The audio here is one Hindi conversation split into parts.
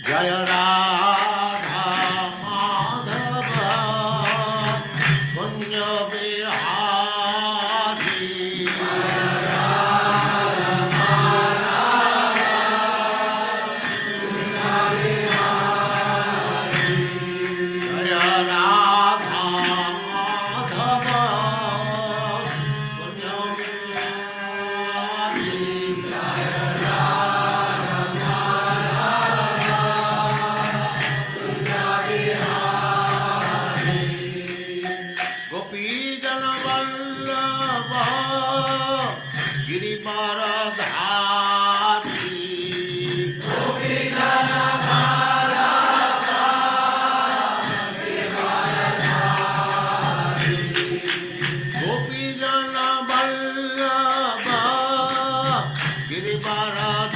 जय राधा माधव कुंज बिहारी जय राधा माधव कुंज बिहारी गोपीजन वल्लभ गिरिवरधारी गोपीजन वल्लभ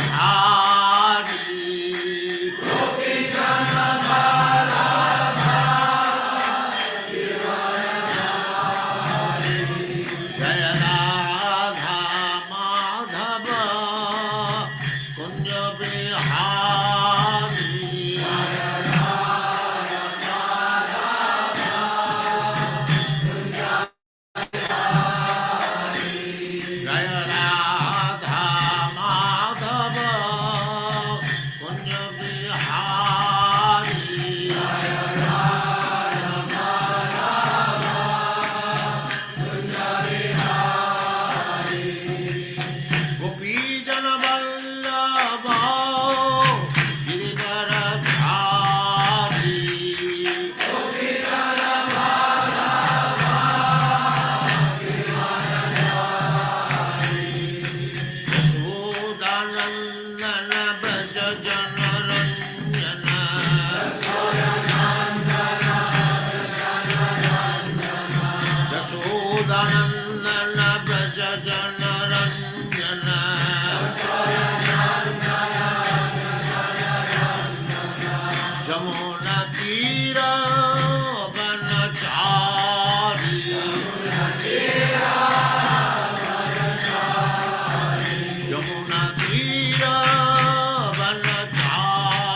गिरिवरधारी जय राधा माधव कुंज बिहारी जय राधा माधव कुंज बिहारी गोपीजन वल्लभ गिरिवरधारी यशोदानंदन ब्रज जन रंजन यशोदानंदन ब्रज जन रंजन जमुना तीर वनचारी यमुना तीर वनचारी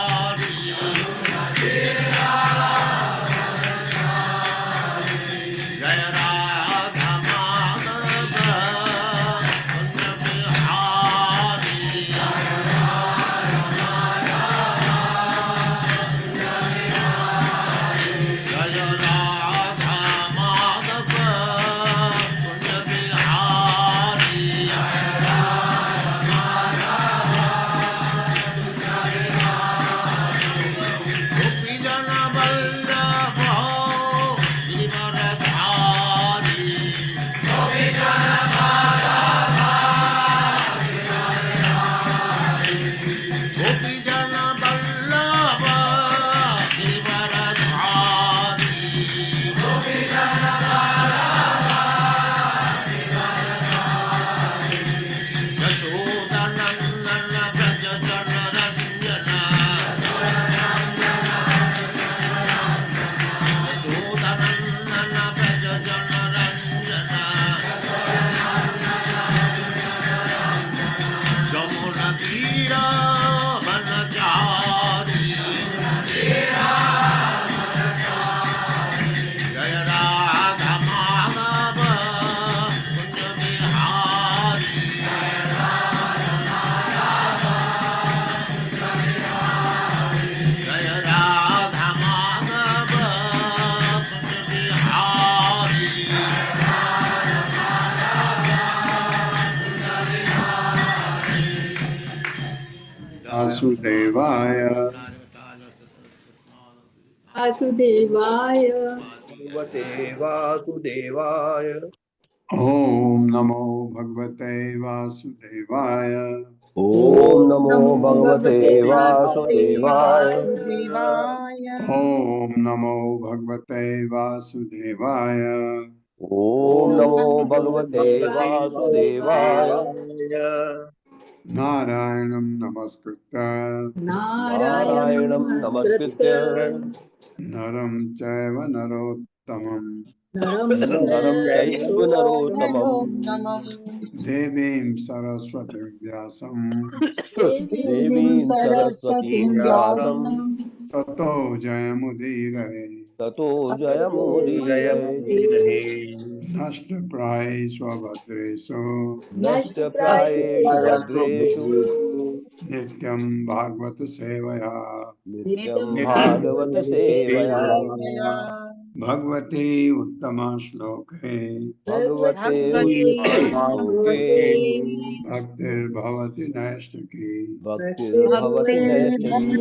जय राधा माधव कुंज बिहारी जय राधा माधव कुंज बिहारी गोपीजन वल्लभ गिरिवरधारी गोपीजन वल्लभ गिरिवरधारी यशोदानंदन ब्रज जन रंजन यशोदानंदन ब्रज जन रंजन जमुना तीर वनचारी जय राधा माधव कुंज बिहारी जय राधा माधव कुंज बिहारी वासुदेवाय वासुदेवाय भगवते वासुदेवाय ओम नमो भगवते वासुदेवाय ओम नमो भगवते वासुदेवाय वासुदेवाय ओम नमो भगवते वासुदेवाय ओम नमो भगवते वासुदेवाय नारायणं नमस्कृत्य नारायणं नारायणं नमस्कृत्य नमस्कृत्य नरं चैव नरोत्तमं नरं नरं चैव नरोत्तमम् देवीं सरस्वतीं व्यासं देवीं सरस्वतीं व्यासं ततो जयमुदीरये। ततो जयमुदीरये। नष्टप्रायेषु भद्रेषु नष्टप्रायेषु भद्रेषु नित्यं भागवत सेवया नित्यं भागवत सेवया भगवते उत्तमा श्लोके भगवते श्लोके भक्तिर्भवति नैष्ठिकी। भक्तिर्भवति नैष्ठिकी।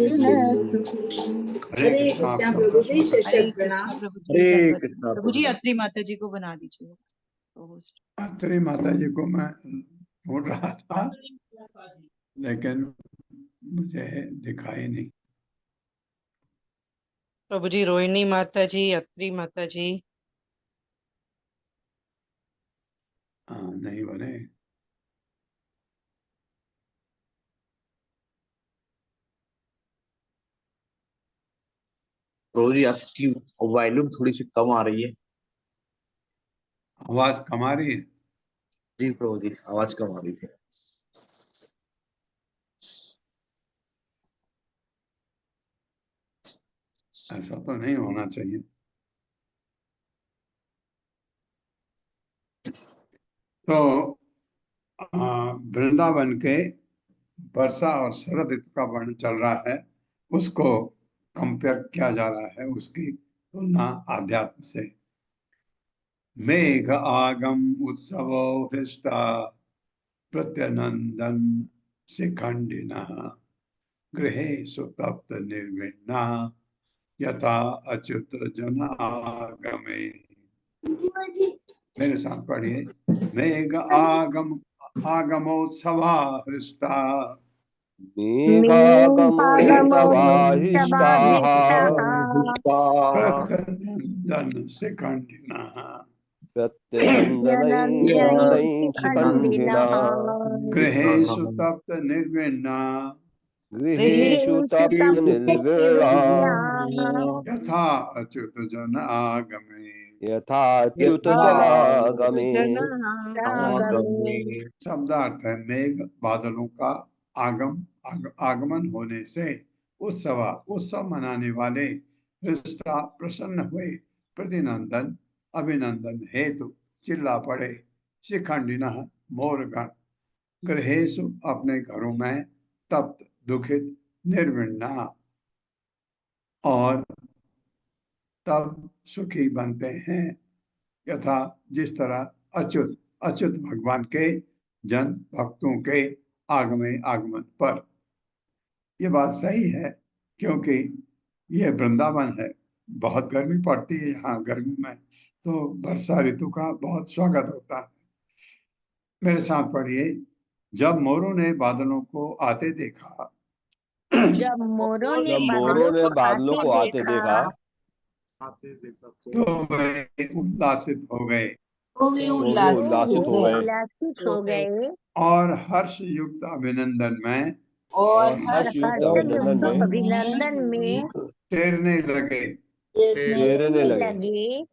हरे हरे कृष्ण। आप कृष्णा सबका प्रभु जी, स्वागत। शत प्रणाम। प्रभु जी हरे धन्यवाद। कृष्णा प्रभु जी अत्री माता जी को बना दीजिए host। अत्रि माता जी को मैं ढूंढ रहा था लेकिन मुझे दिखाई नहीं। प्रभु जी रोहिणी माता जी, अत्री माता जी। हाँ, नहीं बने। प्रभु जी आपकी वॉल्यूम थोड़ी सी कम आ रही है। आवाज कम आ रही है। जी प्रभु जी आवाज कम आ रही थी। ऐसा तो नहीं होना चाहिए। तो वृंदावन के वर्षा और शरद ऋतु का वर्णन चल रहा है, उसको कंपेयर किया जा रहा है, उसकी तुलना आध्यात्म से। मेघ आगम उत्सवो हृष्टा प्रत्यनंदन शिखंडिनः गृहे सुतप्त निर्विण्णा यथा अच्युत जन आगमे। मेरे साथ पढ़िए। मेघ आगमोत्सवा हृष्टा मेघागमोत्सवाहिष्टाः प्रत्यनंदन शिखंडिनः प्रत्यनन्दनैः शिखण्डिनः गृहेषु तप्त निर्विण्णा गृहेषु तप्तनिर्विण्णा यथा अच्युत जन आगमे। यथाच्युतजनागमे। शब्दार्थ है मेघ बादलों का आगमन होने से उत्सव मनाने वाले हृष्टा प्रसन्न हुए प्रतिनंदन अभिनंदन हेतु चिल्ला पड़े शिखंडिनः मोरगण गृहेषु अपने घरों में तप्त दुखित निर्विण्णा और तब सुखी बनते हैं यथा जिस तरह अच्युत भगवान के जन भक्तों के आगमन पर। ये बात सही है क्योंकि ये वृंदावन है, बहुत गर्मी पड़ती है यहाँ गर्मी में, तो वर्षा ऋतु का बहुत स्वागत होता है। मेरे साथ पढ़िए। जब मोरों ने बादलों को आते देखा जब मोरों ने जब मोरों ने बादलों को आते देखा तो वे उल्लासित हो गए तो वे उल्लासित हो गए उल्लासित हो गए और हर्ष युक्त अभिनंदन में और और हर्षयुक्त अभिनंदन में अभिनंदन में तैरने लगे। तैरने लगे। लगे।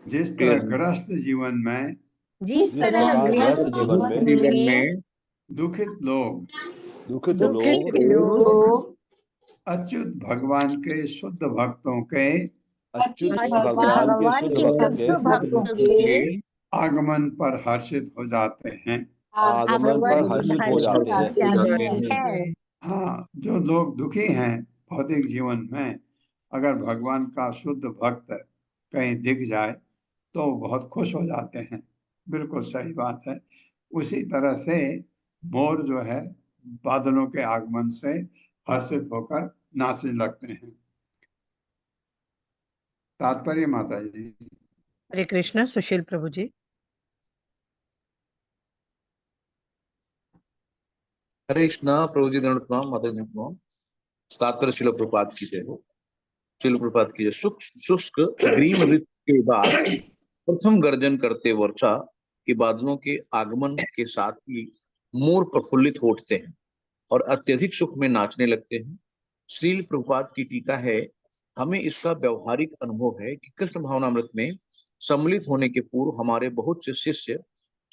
जिस तरह गृहस्थ जीवन में जिस तरह गृहस्थ जीवन में दुखित लोग दुखित दुखित लोग लोग अच्युत भगवान के शुद्ध भक्तों के अच्युत भगवान के शुद्ध भक्तों के भक्तों के आगमन पर हर्षित हो जाते हैं। आगमन पर हर्षित हो जाते हैं। हैं। हाँ, जो लोग दुखी हैं भौतिक जीवन में, अगर भगवान का शुद्ध भक्त कहीं दिख जाए तो बहुत खुश हो जाते हैं। बिल्कुल सही बात है। उसी तरह से मोर जो है बादलों के आगमन से हर्षित होकर नाचने लगते हैं। तात्पर्य माता जी। हरे कृष्णा। सुशील प्रभु जी। हरे कृष्णा प्रभु जी दंड प्रणाम माता जी प्रणाम। तात्पर्य शिल प्रपात की जय हो। शिल प्रपात की जय। शुष्क ग्रीम ऋतु के बाद प्रथम गर्जन करते वर्षा के बादलों के आगमन के साथ ही मोर प्रफुल्लित हो उठते हैं और अत्यधिक सुख में नाचने लगते हैं। श्रील प्रभुपाद की टीका है हमें इसका व्यवहारिक अनुभव है कि कृष्ण भावनामृत में सम्मिलित होने के पूर्व हमारे बहुत से शिष्य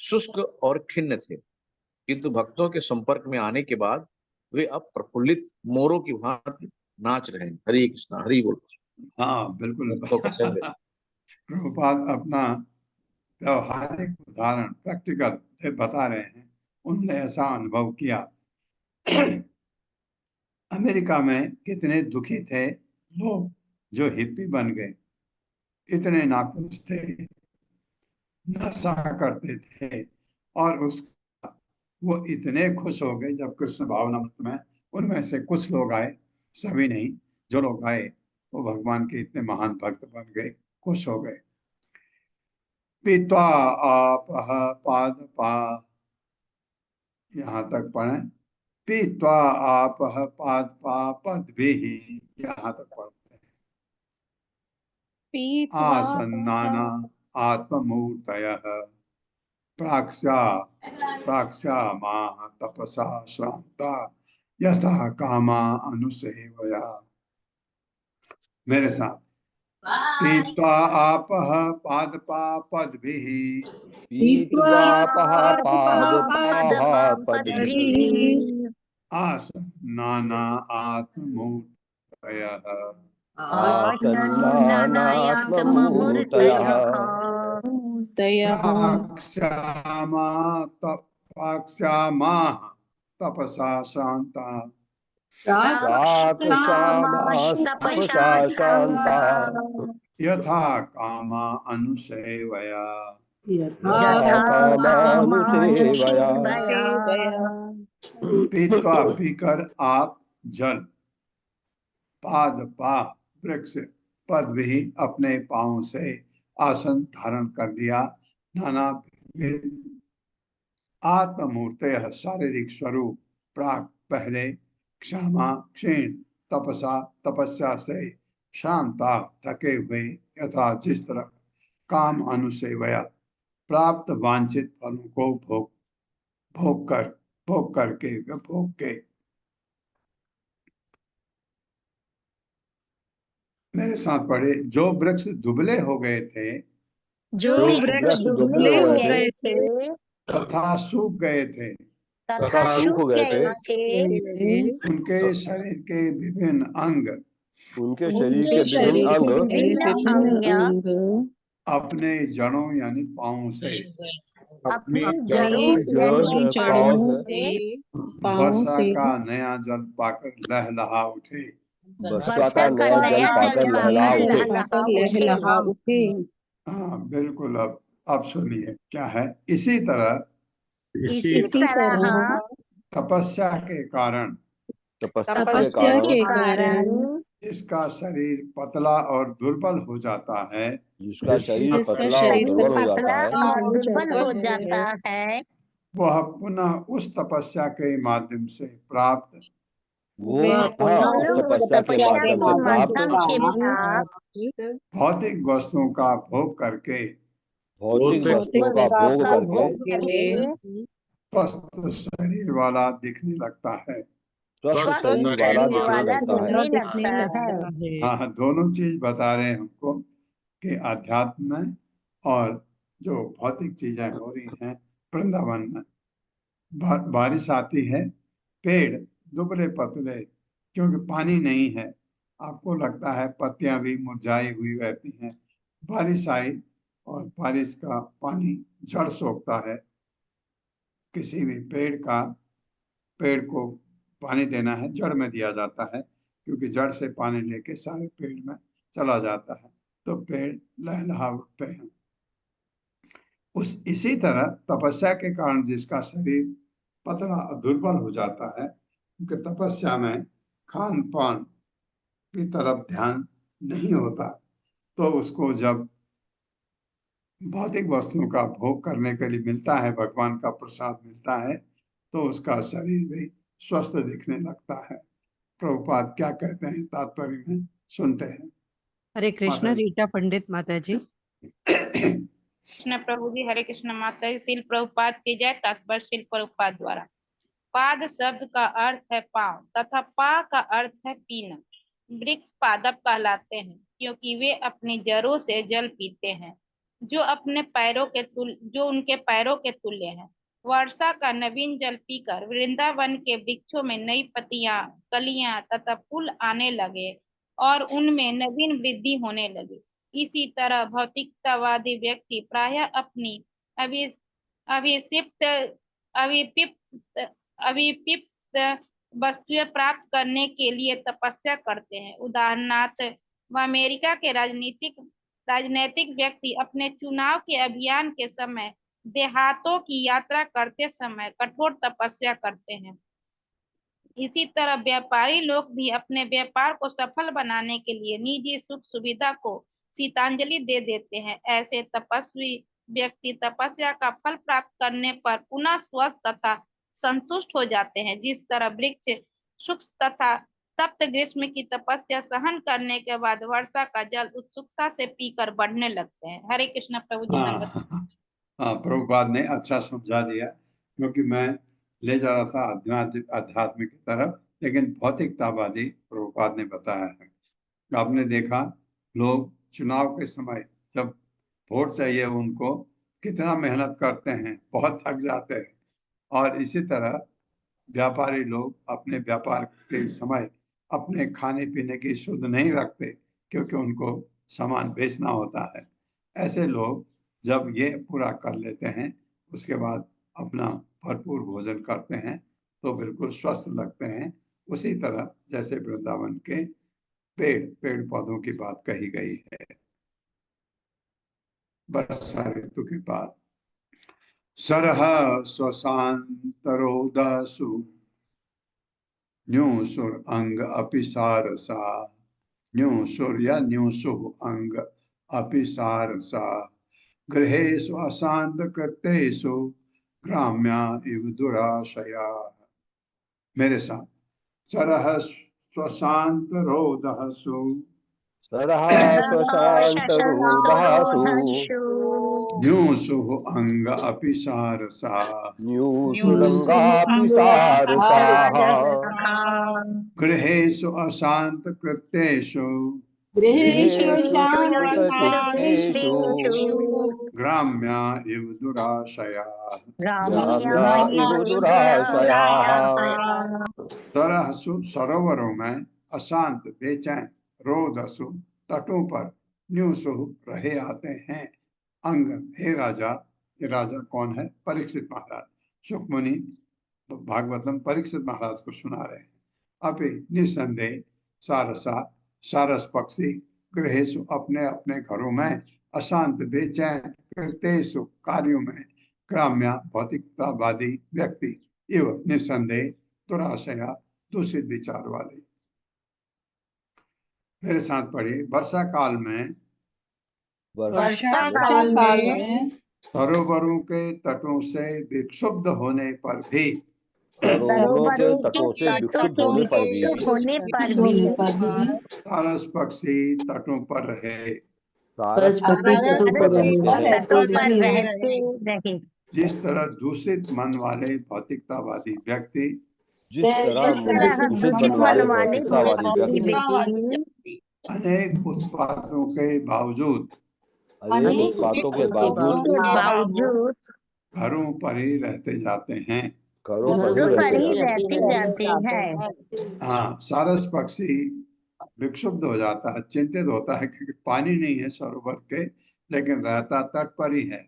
शुष्क और खिन्न थे, किंतु भक्तों के संपर्क में आने के बाद वे अब प्रफुल्लित मोरों की भांति नाच रहे हैं। हरे कृष्णा, हरि बोल। हाँ बिल्कुल। भक्तों का संग है। प्रभुपाद अपना व्यवहारिक उदाहरण प्रैक्टिकल बता रहे हैं, उनने ऐसा अनुभव किया। अमेरिका में कितने दुखी थे लोग जो हिप्पी बन गए, इतने नाखुश थे, नशा करते थे, और उस वो इतने खुश हो गए जब कृष्ण भावनामृत में उनमें से कुछ लोग आए, सभी नहीं, जो लोग आए वो भगवान के इतने महान भक्त बन गए, खुश हो गए। पीत्वा आपः पादपा, यहाँ तक पढ़ें। पीत्वा आपः पादपा पद्भिः, यहाँ तक पढ़ते हैं। आसन्नाना आत्ममूर्तयः प्राक्ष्यामाः तपसा श्रान्ता यथा कामा अनुसेवया। मेरे साथ। पीत्वा आपः पादपा पद्भिः पीत्वापः पादपाः पद्भिः आसन्नाना आत्ममूर्तयः आसन्नानात्ममूर्तयः प्राक्ष्यामाः तपसा श्रान्ता प्राक्ष्यामास्तपसा शान्ता यथा कामा अनुसेवया। यथा कामानुसेवया। पीत्वा, पीकर आप जल, पादपा वृक्ष, पद भी अपने पांव से आसन धारण कर लिया। नाना आत्ममूर्तय शारीरिक स्वरूप, प्राक पहले, क्षमा क्षीण, तपसा तपस्या से, शांता थके हुए, यथा जिस तरह, काम अनुसेवया प्राप्त वांछित फलों को भोग के। मेरे साथ पढ़े। जो वृक्ष दुबले हो गए थे, जो वृक्ष दुबले हो गए थे तथा सूख गए थे, तथा सूख गए थे, उनके शरीर के विभिन्न अंग उनके शरीर के विभिन्न अंग अपने जड़ों यानी पांव से, अपनी जड़ों जड़ों से पाँव से वर्षा का नया जल पाकर लहलहा उठे। वर्षा का नया जल पाकर लहरा उठे। हाँ बिल्कुल। अब सुनिए क्या है। इसी तरह तपस्या के कारण तपस्या के कारण जिसका शरीर पतला और दुर्बल हो जाता है, जिसका शरीर पतला और दुर्बल हो जाता है, वह पुनः उस तपस्या के माध्यम से प्राप्त वो उस तपस्या के माध्यम से प्राप्त भौतिक वस्तुओं का भोग करके भौतिक वस्तुओं का भोग करके स्वस्थ शरीर वाला दिखने लगता है। स्वस्थ शरीर वाला दिखने लगता है। हाँ, दोनों चीज बता रहे हैं हमको कि अध्यात्म में और जो भौतिक चीजें हो रही हैं वृंदावन में। बारिश आती है, पेड़ दुबले पतले, क्योंकि पानी नहीं है, आपको लगता है पत्तियां भी मुरझाई हुई रहती हैं। बारिश आई और बारिश का पानी जड़ सोखता है। किसी भी पेड़ को पानी देना है, जड़ में दिया जाता है, क्योंकि जड़ से पानी लेके सारे पेड़ में चला जाता है, तो पेड़ लहलहा उठते हैं। इसी तरह तपस्या के कारण जिसका शरीर पतला दुर्बल हो जाता है, क्योंकि तपस्या में खान पान की तरफ ध्यान नहीं होता, तो उसको जब भौतिक वस्तुओं का भोग करने के लिए मिलता है, भगवान का प्रसाद मिलता है, तो उसका शरीर भी स्वस्थ दिखने लगता है। प्रभुपाद क्या कहते हैं तात्पर्य में, सुनते हैं। हरे कृष्ण। रीटा पंडित माता जी। कृष्ण प्रभु जी, हरे कृष्ण माता जी। श्रील प्रभुपाद की जय। तात्पर्य श्रील प्रभुपाद द्वारा। पाद शब्द का अर्थ है पांव तथा पा का अर्थ है पीना। वृक्ष पादप कहलाते हैं, क्योंकि वे अपनी जड़ों से जल पीते हैं, जो उनके पैरों के तुल्य है। वर्षा का नवीन जल पीकर वृंदावन के वृक्षों में नई पत्तियां, कलियां तथा फूल आने लगे और उनमें नवीन वृद्धि होने लगी। इसी तरह भौतिकतावादी व्यक्ति प्रायः अपनी अभि अभिषिप्त अभिपिप्त अभिपिप्त वस्तुएं प्राप्त करने के लिए तपस्या करते हैं। उदाहरणार्थ, अमेरिका के राजनीतिक व्यक्ति अपने चुनाव के अभियान के समय देहातों की यात्रा करते समय कठोर तपस्या करते हैं। इसी तरह व्यापारी लोग भी अपने व्यापार को सफल बनाने के लिए निजी सुख सुविधा को शीतांजलि दे देते हैं। ऐसे तपस्वी व्यक्ति तपस्या का फल प्राप्त करने पर पुनः स्वस्थ तथा संतुष्ट हो जाते हैं। जिस तरह वृक्ष शुष्क तथा तप्त ग्रीष्म की तपस्या सहन करने के बाद वर्षा का जल उत्सुकता से पीकर बढ़ने लगते हैं। हरे कृष्ण प्रभु जी। हाँ, प्रभुपाद ने अच्छा समझा दिया, क्योंकि मैं ले जा रहा था अध्यात्म की तरफ, लेकिन भौतिकतावादी प्रभुपाद ने बताया है। आपने देखा लोग चुनाव के समय जब वोट चाहिए उनको कितना मेहनत करते हैं, बहुत थक जाते हैं। और इसी तरह व्यापारी लोग अपने व्यापार के समय अपने खाने पीने की शुद्ध नहीं रखते, क्योंकि उनको सामान बेचना होता है। ऐसे लोग जब ये पूरा कर लेते हैं, उसके बाद अपना भरपूर भोजन करते हैं तो बिल्कुल स्वस्थ लगते हैं। उसी तरह जैसे वृंदावन के पेड़ पौधों की बात कही गई है। वर्षा ऋतु के बाद सरह स्वशांतरोदसु न्यूसुर अंग अपि सारसा न्यूसुर्य न्यूसुः अंग अपि सारसा गृहेषु अशांत कृत्येषु ग्राम्या इव दुराशया। मेरे साथ सरह स्वशांत रोदहसु सरः स्वशान्तरोदहसु न्यूसुः अंग अपि सारसा न्यूसुरङ्गापि सारसाः गृहेषु अशांत कृत्येषु गृहेषु कृत्येषु ग्राम्या इव दुराशया। ग्राम्या इव दुराशयाः। सरहसु सरोवरों में, अशांत बेचैन, रोदसु तटों पर, न्यूसु रहे आते हैं। अंग, हे राजा। ये राजा कौन है? परीक्षित महाराज। सुखमुनि भागवतम परीक्षित महाराज को सुना रहे हैं। अभी निसंदेह सारसा, सारस पक्षी, गृहेशु अपने अपने घरों में, अशांत बेचैन, कृत्येषु कार्यों में, ग्राम्या भौतिकतावादी व्यक्ति, इव निसंदेह दुराशया दूषित विचार वाले। मेरे साथ पढ़िए। वर्षा काल में सरोवरों के तटों से विक्षुब्ध होने पर भी सरोवरों के तटों से विक्षुब्ध होने पर भी सारस पक्षी तटों पर रहे। सारस पक्षी तटों पर रहते हैं। जिस तरह दूषित मन वाले भौतिकतावादी व्यक्ति जिस तरह दूषित मन वाले भौतिकतावादी व्यक्ति अनेक उत्पादों के बावजूद घरों पर ही रहते जाते हैं। घरों पर ही रहते जाते हैं। हाँ, सारस पक्षी विक्षुब्ध हो जाता है, चिंतित होता है, क्योंकि पानी नहीं है सरोवर के, लेकिन रहता तट पर ही है।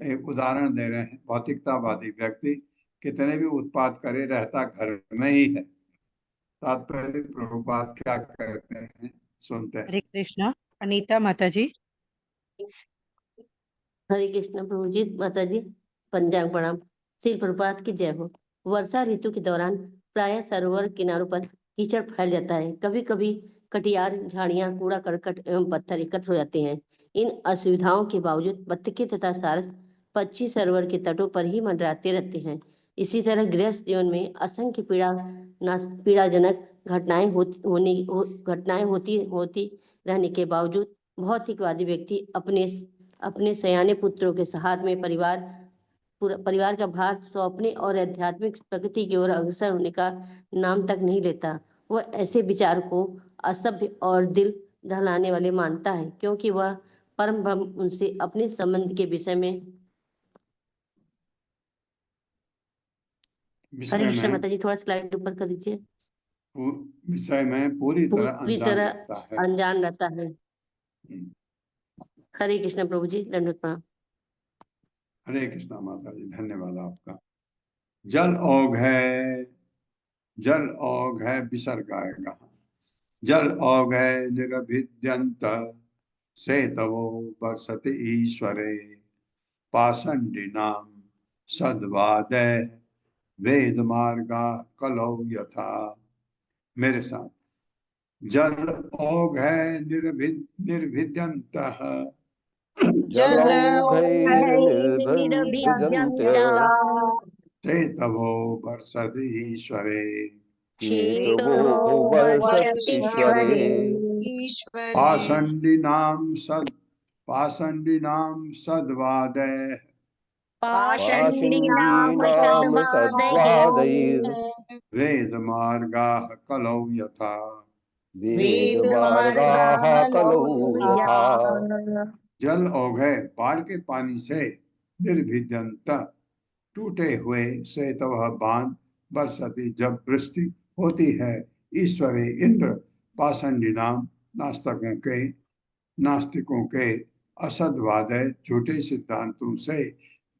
एक उदाहरण दे रहे हैं। भौतिकतावादी व्यक्ति कितने भी उत्पाद करे, रहता घर में ही है। तात्पर्य प्रभुपाद क्या कहते हैं, सुनते हैं। हरे कृष्णा। अनीता माता जी। हरे कृष्ण प्रभु जी। माता जी पंजाब प्रणाम। श्री प्रभुपाद की जय हो। वर्षा ऋतु के दौरान प्रायः सरोवर किनारों पर कीचड़ फैल जाता है। कभी कभी कटियार, झाड़ियां, कूड़ा करकट एवं पत्थर एकत्र हो जाते हैं। इन असुविधाओं के बावजूद बत्तखें तथा सारस पक्षी सरोवर के तटों पर ही मंडराते रहते हैं। इसी तरह गृहस्थ जीवन में असंख्य पीड़ाजनक घटनाएं होती रहने के बावजूद भौतिकवादी व्यक्ति अपने सयाने पुत्रों के साथ में परिवार का भार सौंपने और आध्यात्मिक प्रगति की ओर अग्रसर होने का नाम तक नहीं लेता। वह ऐसे विचार को असभ्य और दिल दहलाने वाले मानता है, क्योंकि वह परम ब्रह्म उनसे अपने संबंध के विषय में हरे कृष्ण माता जी, थोड़ा स्लाइड ऊपर कर दीजिए। विषय में पूरी तरह अनजान रहता है। हरे कृष्ण प्रभु जी, दंडवत प्रणाम। हरे कृष्णा माता जी, धन्यवाद आपका। जल औघ है विसर्ग आएगा। जल औघ है निरभिद्यंत सेतवो वर्षति ईश्वरे पाषंडिनाम सद्वादय वेद मार्गा कलौ यथा। मेरे साथ, जल औघ है निर्भिद्यंत सेतवो वर्षति ईश्वरे पाषंडिनाम सद्वादय वेद मार्गाः कलौ यथा। जल औघ बाढ़ के पानी से निर्भिद्यंत टूटे हुए सेतवः बांध बरसती जब वृष्टि होती है ईश्वरे इंद्र पाषंडिनाम नास्तिकों के असद्वादय झूठे सिद्धांतों से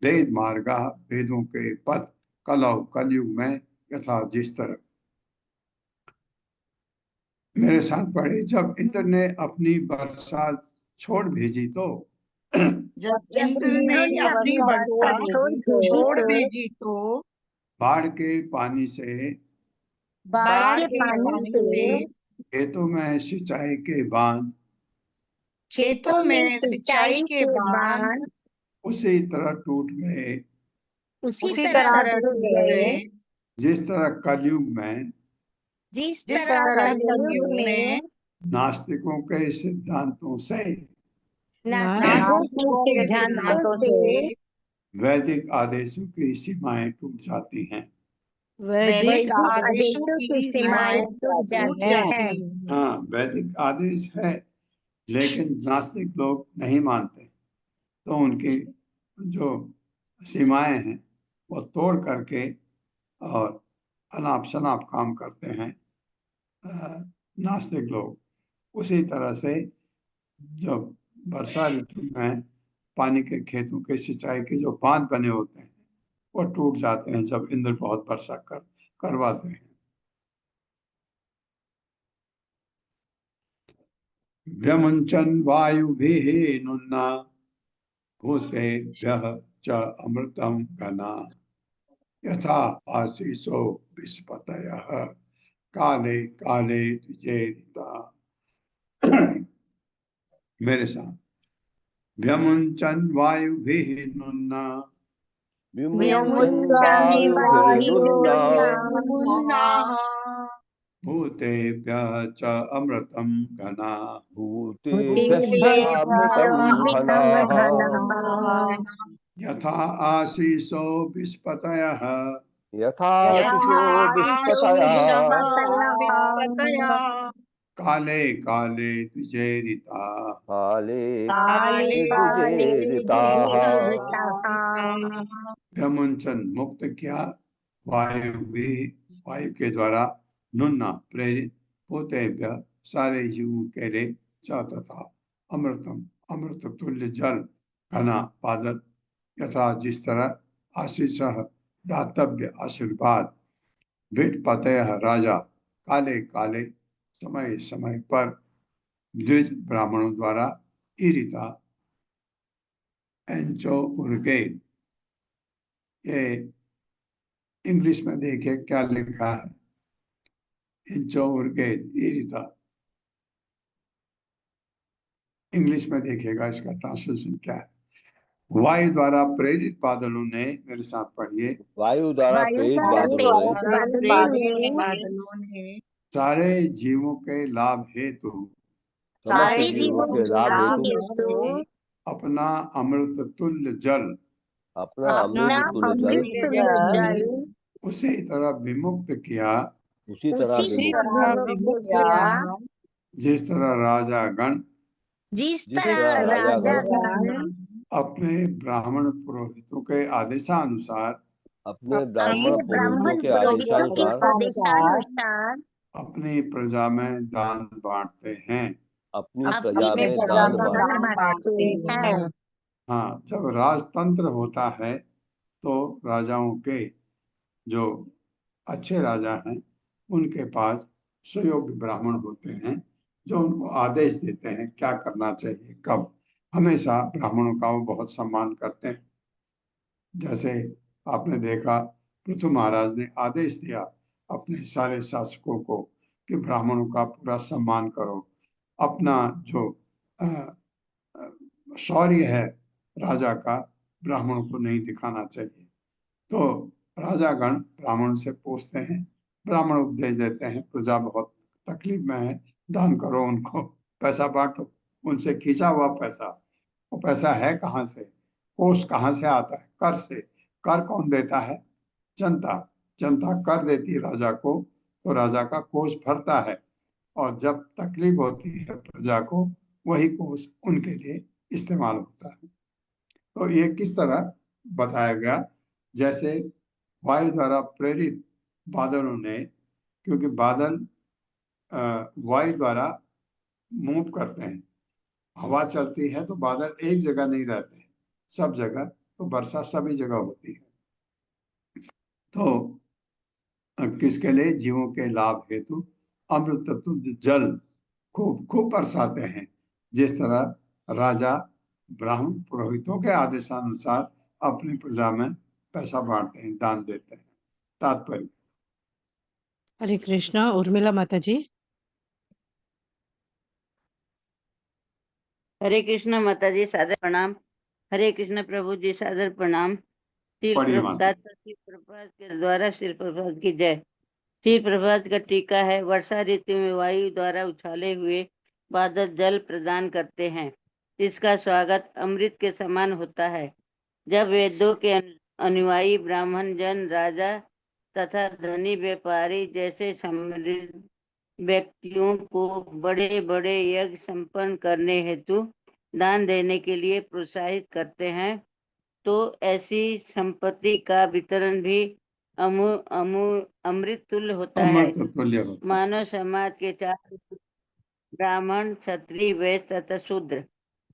वेद मार्गा वेदों के पथ कलौ कलयुग में यथा जिस तरह। मेरे साथ पढ़े, जब इंद्र ने अपनी वर्षा छोड़ भेजी तो बाढ़ के पानी से खेतों में सिंचाई के बांध उसी तरह टूट गए जिस तरह कलयुग में नास्तिकों के सिद्धांतों से वैदिक आदेशों की सीमाएं टूट जाती हैं। वैदिक आदेशों की सीमाएं टूट जाती हैं। हाँ, वैदिक आदेश है लेकिन नास्तिक लोग नहीं मानते, तो उनकी जो सीमाएं हैं वो तोड़ करके और अनाप शनाप काम करते हैं नास्तिक लोग। उसी तरह से जब वर्षा ऋतु में पानी के खेतों के सिंचाई के जो बांध बने होते हैं वो टूट जाते हैं जब इंद्र बहुत वर्षा करवाते हैं। व्यमुंचन वायुभिः नुन्ना भूतेभ्यः च अमृतं घना यथा आशीषो विस्पतयः काले काले द्विजेरिता। मेरे साथ, व्यमुंचन वायुभिः नुन्ना भूतेभ्यः च अमृतं घना यथा आशीषो विस्पतयः काले काले द्विजेरिता। व्यमुंचन मुक्त किया, वायु के द्वारा नुन्ना प्रेरित होते सारे जीवों के लिए तथा अमृतम अमृत तुल्य जल घना बादल यथा जिस तरह आशीष दातव्य आशीर्वाद विट पतय राजा काले काले समय समय पर द्विज ब्राह्मणों द्वारा ईरिता एंचो उर्गे। ये इंग्लिश में देखिए क्या लिखा है, एंचो उर्गे ईरिता। इंग्लिश में देखिएगा इसका ट्रांसलेशन क्या है। वायु द्वारा प्रेरित बादलों ने, मेरे साथ पढ़िए, वायु द्वारा प्रेरित बादलों ने सारे जीवों के लाभ हेतु अपना अमृत तुल्य जल उसी तरह विमुक्त किया जिस तरह राजा गण जिस जिस तरह तरह राजा राजागण अपने ब्राह्मण पुरोहितों के आदेशानुसार अपने अपने ब्राह्मण पुरोहितों ब्राह्मण के पुरोहितों के आदेशानुसार आदेशानुसार अपनी प्रजा में दान बांटते हैं। अपनी अपनी प्रजा में प्रजा दान में बांटते दान बांटते हैं। हाँ, जब राजतंत्र होता है तो राजाओं के जो अच्छे राजा हैं उनके पास सुयोग्य ब्राह्मण होते हैं जो उनको आदेश देते हैं क्या करना चाहिए कब। हमेशा ब्राह्मणों का वो बहुत सम्मान करते हैं। जैसे आपने देखा पृथु महाराज ने आदेश दिया अपने सारे शासकों को कि ब्राह्मणों का पूरा सम्मान करो। अपना जो अ, अ, शौर्य है राजा का ब्राह्मणों को नहीं दिखाना चाहिए। तो राजागण ब्राह्मण से पूछते हैं, ब्राह्मण उपदेश देते हैं प्रजा बहुत तकलीफ में है, दान करो, उनको पैसा बांटो। उनसे खींचा हुआ पैसा, वो पैसा है कहाँ से, कोष कहाँ से आता है? कर से। कर कौन देता है? जनता। जनता कर देती है राजा को, तो राजा का कोष भरता है और जब तकलीफ होती है प्रजा को वही कोष उनके लिए इस्तेमाल होता है। तो ये किस तरह बताया गया, जैसे वायु द्वारा प्रेरित बादलों ने, क्योंकि बादल वायु द्वारा मूव करते हैं, हवा चलती है तो बादल एक जगह नहीं रहते, सब जगह, तो वर्षा सभी जगह होती है। तो किसके लिए? जीवों के लाभ हेतु अमृत तत्व जल खूब खूब बरसाते हैं। जिस तरह राजा ब्राह्मण पुरोहितों के आदेशानुसार अपनी प्रजा में पैसा बांटते हैं, दान देते हैं। तात्पर्य। हरे कृष्णा। उर्मिला माता जी। हरे कृष्ण माता जी, सादर प्रणाम। हरे कृष्ण प्रभु जी, सादर प्रणाम। श्रील पढ़िए माता। प्रभुपाद के द्वारा श्रील प्रभुपाद की जय। श्रील प्रभुपाद का टीका है, वर्षा ऋतु में वायु द्वारा उछाले हुए बादल जल प्रदान करते हैं। इसका स्वागत अमृत के समान होता है। जब वेदों के अनुयायी ब्राह्मण जन, राजा तथा धनी व्यापारी जैसे समृद्ध व्यक्तियों को बड़े बड़े यज्ञ संपन्न करने हेतु दान देने के लिए प्रोत्साहित करते हैं, तो ऐसी संपत्ति का वितरण भी अमृत तुल्य होता है। अमृत तुल्य होता है। मानव समाज के चार ब्राह्मण, क्षत्रिय, वैश्य तथा शूद्र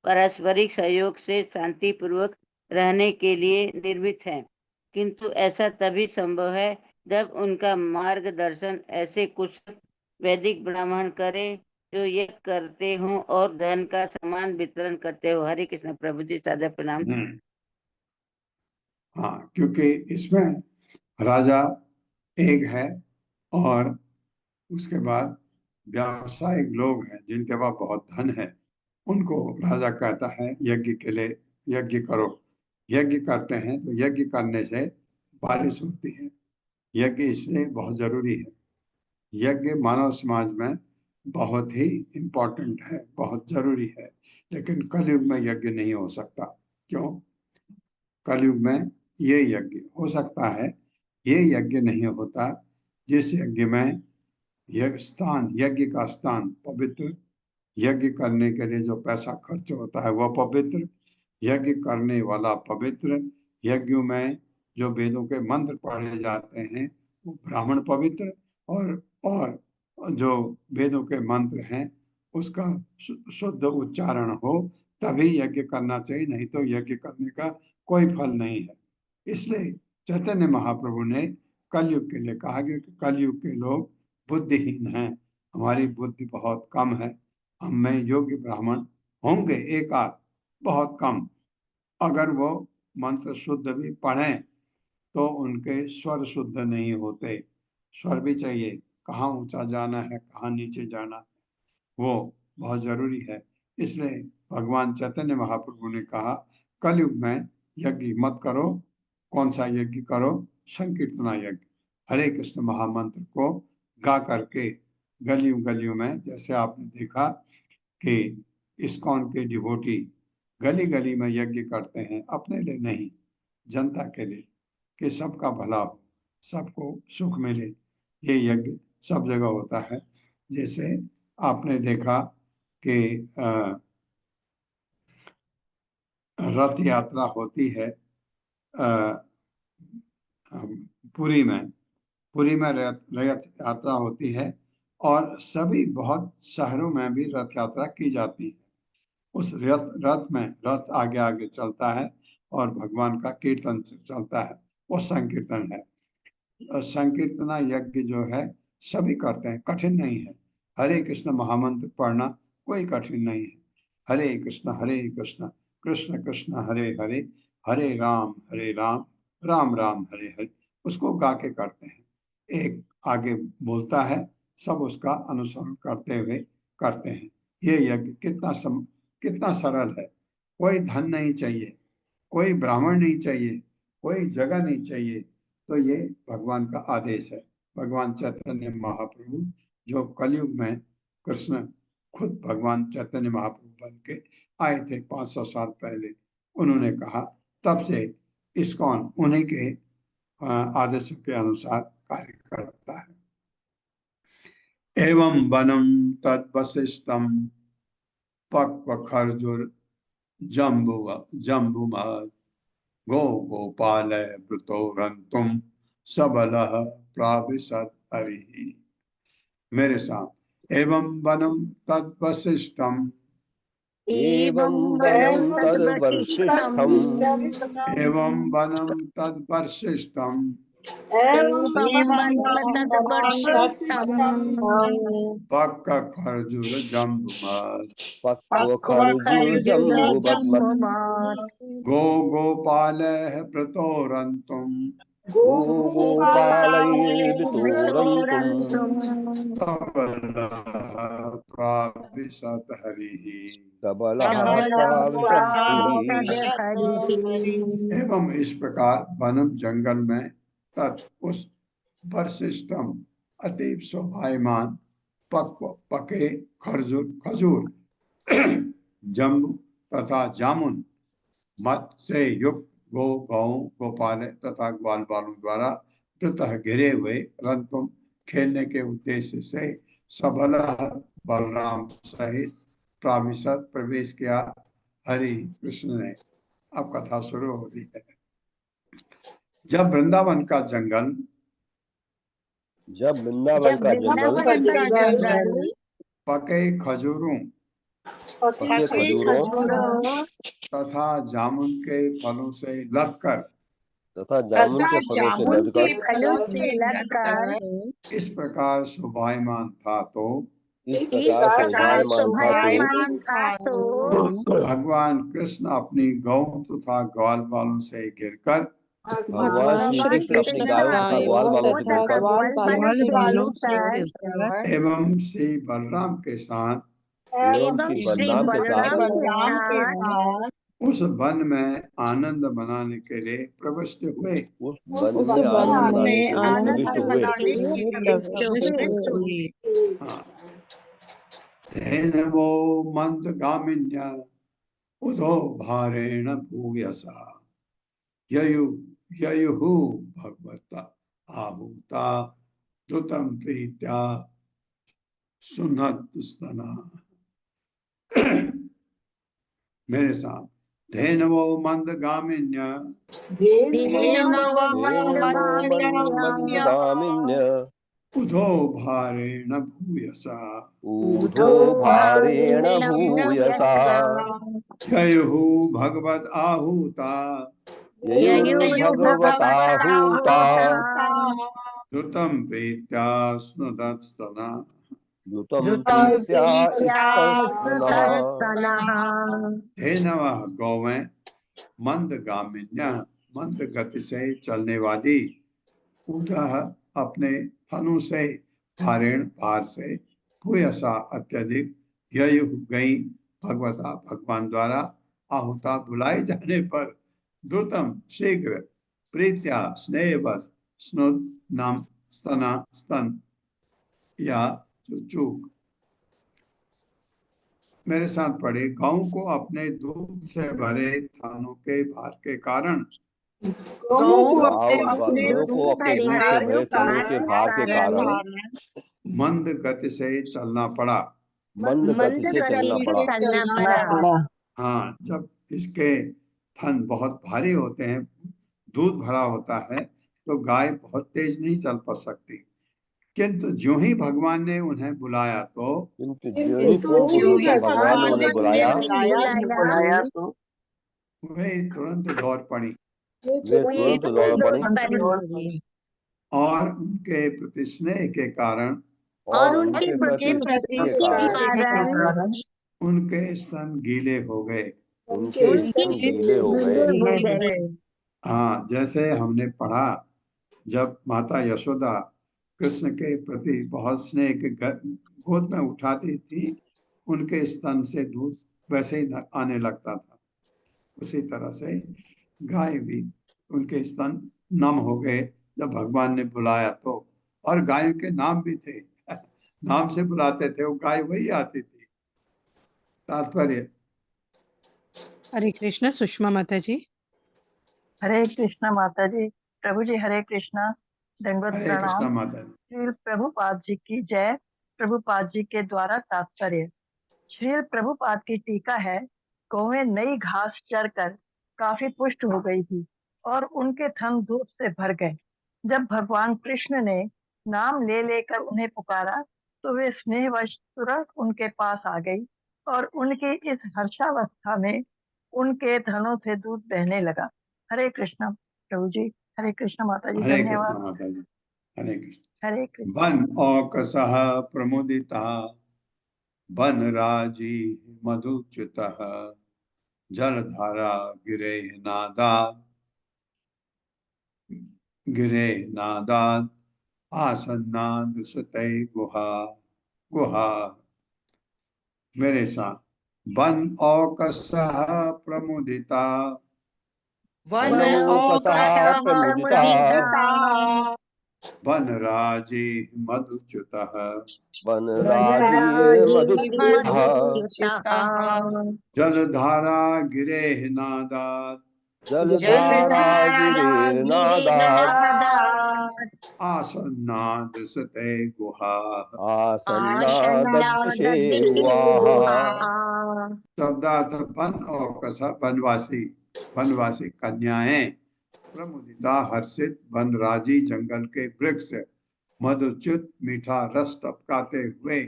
पारस्परिक सहयोग से शांति पूर्वक रहने के लिए निर्मित हैं, किंतु ऐसा तभी संभव है जब उनका मार्गदर्शन ऐसे कुछ वैदिक ब्राह्मण करें जो ये करते हों और धन का समान वितरण करते हो। हरे कृष्ण प्रभु जी, सादर प्रणाम। हाँ, क्योंकि इसमें राजा एक है और उसके बाद व्यावसायिक लोग हैं जिनके पास बहुत धन है, उनको राजा कहता है यज्ञ के लिए यज्ञ करो। यज्ञ करते हैं तो यज्ञ करने से बारिश होती है। यज्ञ इसलिए बहुत जरूरी है। यज्ञ मानव समाज में बहुत ही इम्पोर्टेंट है, बहुत जरूरी है। लेकिन कलयुग में यज्ञ नहीं हो सकता। क्यों? कलयुग में ये यज्ञ हो सकता है, ये यज्ञ नहीं होता जिस यज्ञ में यज्ञ का स्थान पवित्र, यज्ञ करने के लिए जो पैसा खर्च होता है वह पवित्र, यज्ञ करने वाला पवित्र, यज्ञों में जो वेदों के मंत्र पढ़े जाते हैं वो ब्राह्मण पवित्र, और जो वेदों के मंत्र हैं उसका शुद्ध उच्चारण हो तभी यज्ञ करना चाहिए, नहीं तो यज्ञ करने का कोई फल नहीं है। इसलिए चैतन्य महाप्रभु ने कलयुग के लिए कहा कि कलयुग के लोग बुद्धिहीन हैं, हमारी बुद्धि बहुत कम है, हम में योग्य ब्राह्मण होंगे एक आध, बहुत कम। अगर वो मंत्र शुद्ध भी पढ़ें तो उनके स्वर शुद्ध नहीं होते। स्वर भी चाहिए, कहाँ ऊंचा जाना है कहाँ नीचे जाना है, वो बहुत जरूरी है। इसलिए भगवान चैतन्य महाप्रभु ने कहा कलयुग में यज्ञ मत करो। कौन सा यज्ञ करो? संकीर्तना यज्ञ, हरे कृष्ण महामंत्र को गा करके गलियों गलियों में, जैसे आपने देखा कि इस्कॉन के डिवोटी गली गली में यज्ञ करते हैं, अपने लिए नहीं, जनता के लिए, कि सबका भला हो, सबको सुख मिले। ये यज्ञ सब जगह होता है। जैसे आपने देखा कि रथ यात्रा होती है पुरी में रथ यात्रा होती है और सभी बहुत शहरों में भी रथ यात्रा की जाती है। उस रथ में रथ आगे आगे चलता है और भगवान का कीर्तन चलता है, वो संकीर्तन है। संकीर्तना यज्ञ जो है सभी करते हैं, कठिन नहीं है। हरे कृष्ण महामंत्र पढ़ना कोई कठिन नहीं है। हरे कृष्ण कृष्ण कृष्ण हरे हरे, हरे राम राम राम हरे हरे, उसको गा के करते हैं। एक आगे बोलता है, सब उसका अनुसरण करते हुए करते हैं। ये यज्ञ कितना सरल है। कोई धन नहीं चाहिए, कोई ब्राह्मण नहीं चाहिए, कोई जगह नहीं चाहिए। तो ये भगवान का आदेश है। भगवान चैतन्य महाप्रभु जो कलयुग में कृष्ण खुद भगवान चैतन्य महाप्रभु बन के आए थे 500 साल पहले, उन्होंने कहा, तब से इस्कॉन उन्हीं के आदेशों के अनुसार कार्य करता है। एवं वनम तद वशिष्ठम पक्व खर्जुर जम्बुमद गो गोपाल वृतो रंतुम सबल प्राविशत हरि। मेरे साथ, एवं वनम तद वशिष्ठम, एवं वनं तद्वर्षिष्ठम् एवं वनम तद वशिष्ठम पक्क खर्जुर जम्बुमद गो गोपाल प्रतोरंतुम प्राविशत हरि। एवं इस प्रकार वनम जंगल में तत् उस वशिष्ठम अतीब शोभायमान पके खजूर जम्बू तथा जामुन मत से युक्त गौ गोपाल तथा ग्वाल बालों द्वारा प्रतः घिरे हुए रंतुम खेलने के उद्देश्य से सबल बलराम सहित प्राविशत प्रवेश किया हरि कृष्ण ने। अब कथा शुरू होती है। जब वृंदावन का जंगल पके खजूरों तथा जामुन के फलों से लदकर इस प्रकार शोभायमान था तो भगवान कृष्ण अपनी गौ तथा ग्वाल बालों से घिरकर भगवान श्री कृष्ण अपनी गायों तथा ग्वाल बालों से एवं श्री बलराम के साथ उस वन में आनंद मनाने के लिए प्रविष्ट हुए। धेनवो मंदगामिन्या उदो भारेण भूयसा ययुः भगवता आहूता द्रुतं प्रीत्या सुनत स्तना। मेरे साथ, धेनवो मंदगामिन्या उदो भारेण भूयसा ययुः भगवत आहूता द्रुतं प्रीत्या स्नुदत् स्तना। धेनवः गौवें मंदगामिन्या मंद गति से चलने वाली उदह अपने फलों से भारेण भार से भूयसा अत्यधिक ययुः गई भगवता भगवान द्वारा आहुता बुलाए जाने पर द्रुतम शीघ्र प्रीत्या स्नेहवश स्नुद नाम स्तना स्तन या चूक। मेरे साथ पढ़े, गांव को अपने दूध से भरे थानों के भार के कारण मंद गति से चलना पड़ा। मंद गति से चलना पड़ा। हाँ, जब इसके थन बहुत भारी होते हैं, दूध भरा होता है, तो गाय बहुत तेज नहीं चल पा सकती। किंतु जो ही भगवान ने उन्हें बुलाया तो भगवान ने उन्हें बुलाया तो वे तुरंत दौड़ पड़ी वे तुरंत दौड़ पड़ी और उनके प्रति स्नेह के कारण और उनके प्रति के कारण उनके स्तन गीले हो गए। उनके स्तन गीले हो गए। हाँ, जैसे हमने पढ़ा, जब माता यशोदा कृष्ण के प्रति बहुत स्नेह के गोद में उठाती थी, उनके स्तन से दूध वैसे ही आने लगता था। उसी तरह से गाय भी, उनके स्तन नम हो गए जब भगवान ने बुलाया तो। और गायों के नाम भी थे, नाम से बुलाते थे, वो गाय वही आती थी। तात्पर्य। हरे कृष्ण। सुषमा माता जी। हरे कृष्णा माता जी। प्रभु जी हरे कृष्णा। दंडवत हरे कृष्णा प्रणाम। माता जी। श्रील प्रभुपाद जी की जय। प्रभुपाद जी के द्वारा तात्पर्य। श्रील प्रभुपाद की टीका है, गौएं नई घास चरकर काफी पुष्ट हो गई थी और उनके थन दूध से भर गए। जब भगवान कृष्ण ने नाम ले लेकर उन्हें पुकारा तो वे स्नेहवश तुरंत उनके पास आ गई और उनकी इस हर्षावस्था में उनके थनों से दूध बहने लगा। हरे कृष्णा प्रभु जी। हरे कृष्णा माता जी। हरे कृष्णा धन्यवाद। माता जी। हरे कृष्ण। हरे कृष्ण। वन औकसः प्रमुदिता वनराजी मधुच्युतः जलधारा गिरे नादात् आसन्ना दृश्यते गुहा गुहा। मेरे साथ। वन औकसः प्रमुदिता वनराजी मधुच्युतः जलधारा गिरे नादात् आसन्ना दृश्यते गुहा। शब्दार्थ वन औकस वनवासी, वनवासी कन्याएं, प्रमुदिता हर्षित, वनराजी जंगल के वृक्ष, मधुच्युत मीठा रस टपकाते हुए,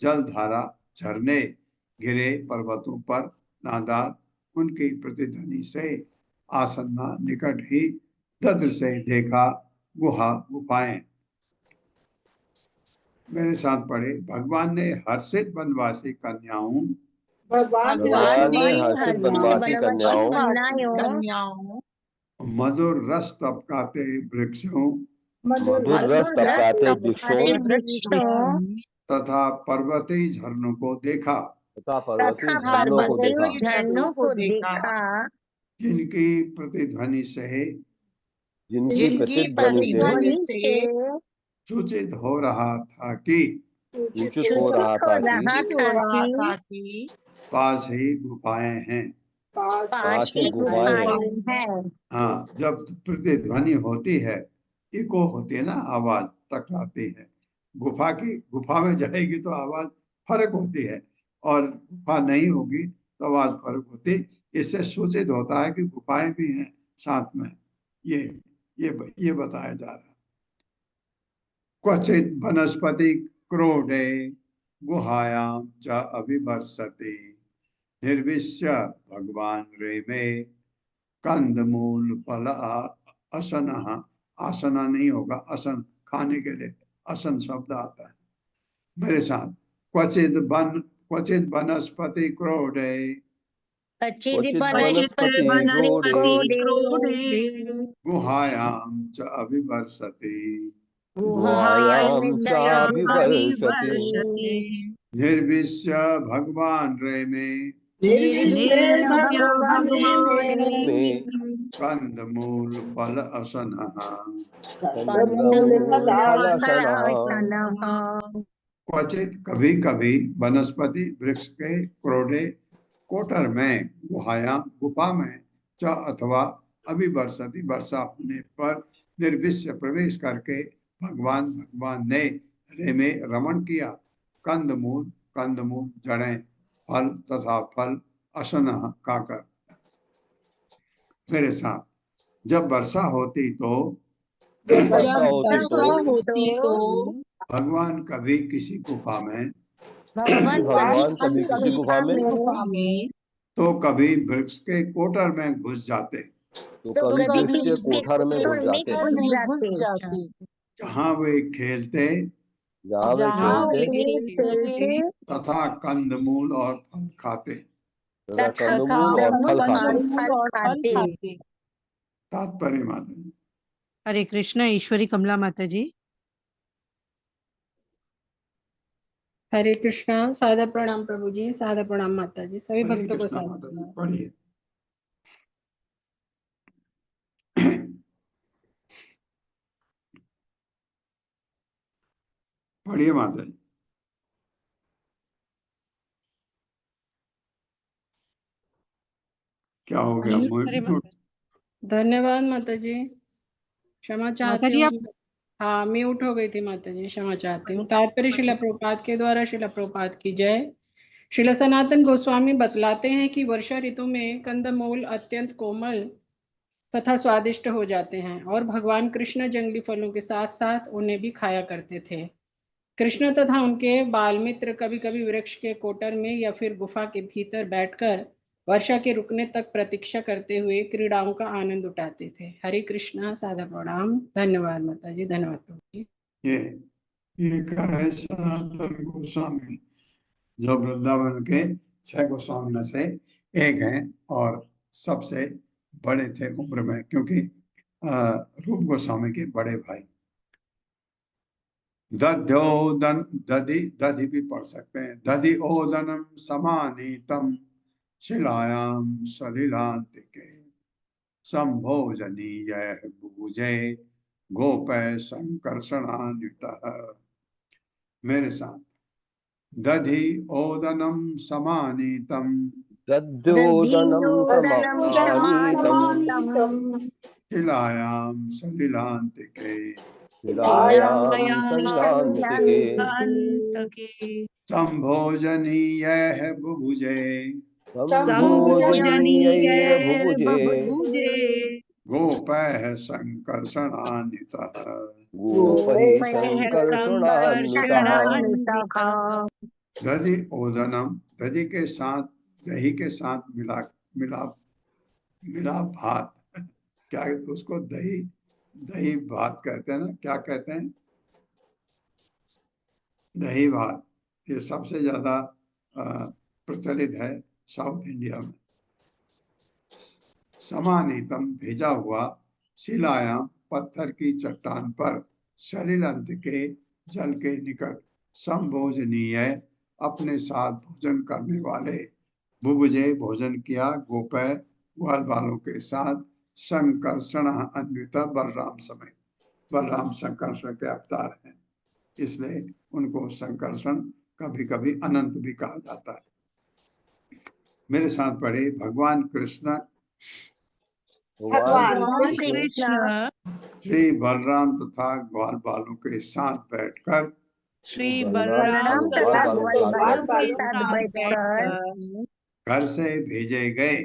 जलधारा झरने, गिरे पर्वतों पर, नादात उनकी प्रतिध्वनि से, आसन्ना निकट ही, दद्र से देखा, गुहा गुफाएं। मेरे साथ पढ़े। भगवान ने हर्षित वनवासी कन्याओं, भगवान ने हर्षित वनवासी कन्याओं, मधुर रस टपकाते वृक्षों, तथा पर्वतीय झरनों को देखा, जिनकी प्रतिध्वनि से सूचित हो रहा था कि पास ही गुफाएं हैं। हाँ, जब प्रतिध्वनि होती है, इको होती है ना, आवाज टकराती है। गुफा में जाएगी तो आवाज फर्क होती है, और गुफा नहीं होगी तो आवाज फर्क होती। इससे सूचित होता है कि गुफाएं भी हैं साथ में। ये बताया जा रहा है। क्वचित वनस्पति क्रोडे गुहायां च अभिवर्षति निर्विश्य भगवान रेमे कंदमूल फल असन। आसना नहीं होगा, असन खाने के लिए असन शब्द आता है। मेरे साथ। क्वचित वनस्पति क्रोडे गुहायां च अभिवर्षति निर्विश्य भगवान रेमे कंदमूल फल असनः। क्वचित कभी कभी वनस्पति वृक्ष के क्रोडे कोटर में, गुहाया गुफा में, च अथवा अभिवर्षति वर्षा होने पर, निर्विश्य प्रवेश करके भगवान ने रेमे रमण किया। कंदमूल कंदमूल, जड़ें, फल तथा फल असनः खाकर। मेरे साथ, जब वर्षा होती तो जब वर्षा होती तो भगवान कभी किसी गुफा में, भगवान कभी किसी गुफा में तो कभी वृक्ष के कोटर में घुस जाते, तो कभी वृक्ष के कोठर में घुस जाते, जहाँ वे खेलते जहाँ वे खेलते तथा कंदमूल और फल खाते। तथा कंदमूल और फल खाते। तात्पर्य माता जी। हरे कृष्ण। ईश्वरी कमला माता जी। हरे कृष्णा। सादा प्रणाम प्रभु जी, सादा प्रणाम माता जी, सभी हरे भक्तों को कृष्णा सादा माता जी, प्रणाम। पढ़िए। पढ़िए माता जी। क्या हो गया? धन्यवाद माता जी, क्षमा माता चाहती जी हूँ। आप हाँ, म्यूट हो गई थी माता जी, क्षमा चाहती हूँ। तात्पर्य शिला प्रभुपाद के द्वारा। शिला प्रभुपाद की जय। शिला सनातन गोस्वामी बतलाते हैं कि वर्षा ऋतु में कंदमूल अत्यंत कोमल तथा स्वादिष्ट हो जाते हैं और भगवान कृष्ण जंगली फलों के साथ साथ उन्हें भी खाया करते थे। कृष्ण तथा उनके बाल मित्र कभी कभी वृक्ष के कोटर में या फिर गुफा के भीतर बैठकर वर्षा के रुकने तक प्रतीक्षा करते हुए क्रीड़ाओं का आनंद उठाते थे। हरे कृष्णा। सादा प्रणाम। धन्यवाद माता जी, धन्यवाद प्रभु जी। ये कर रहे सनातन गोस्वामी, जो वृंदावन के 6 गोस्वामी में से एक हैं और सबसे बड़े थे उम्र में, क्योंकि रूप गोस्वामी के बड़े भाई। दध्योदन, दधि भी पढ़ सकते हैं। दधि ओदनम समानीतम शिलायाम सलिलांतिके संभोजनीय बुभुजे गोपय संकर्षणान्वितः। मेरे साथ, दधि ओदनम समानीतम दध्योदनम समानीतम शिलायाम सलिलांतिके शिलायाम सलिलांतिके संभोजनीय बुभुजे संभोजनीय भुभुजे गोपय संकर्षणान्वितः। गोपैः संकर्षणान्वितः। दधि ओदनम, दधि के साथ, दही के साथ मिला मिला मिला भात। क्या उसको दही दही भात कहते हैं ना? क्या कहते हैं? दही भात। ये सबसे ज्यादा प्रचलित है साउथ इंडिया में। समानीतम, भेजा हुआ, शिलायाम, पत्थर की चट्टान पर, सलिलंत के, जल के निकट, संभोजनीय, अपने साथ भोजन करने वाले, बुभुजे, भोजन किया, गोपय, ग्वाल बालों के साथ, संकर्षण अन्वित, बलराम समय। बलराम संकर्षण के अवतार हैं, इसलिए उनको संकर्षण, कभी कभी अनंत भी कहा जाता है। मेरे साथ पढ़े, भगवान कृष्ण श्री बलराम तथा ग्वाल बालों के साथ बैठकर, श्री बलराम तथा ग्वाल बालों के साथ बैठकर घर से भेजे गए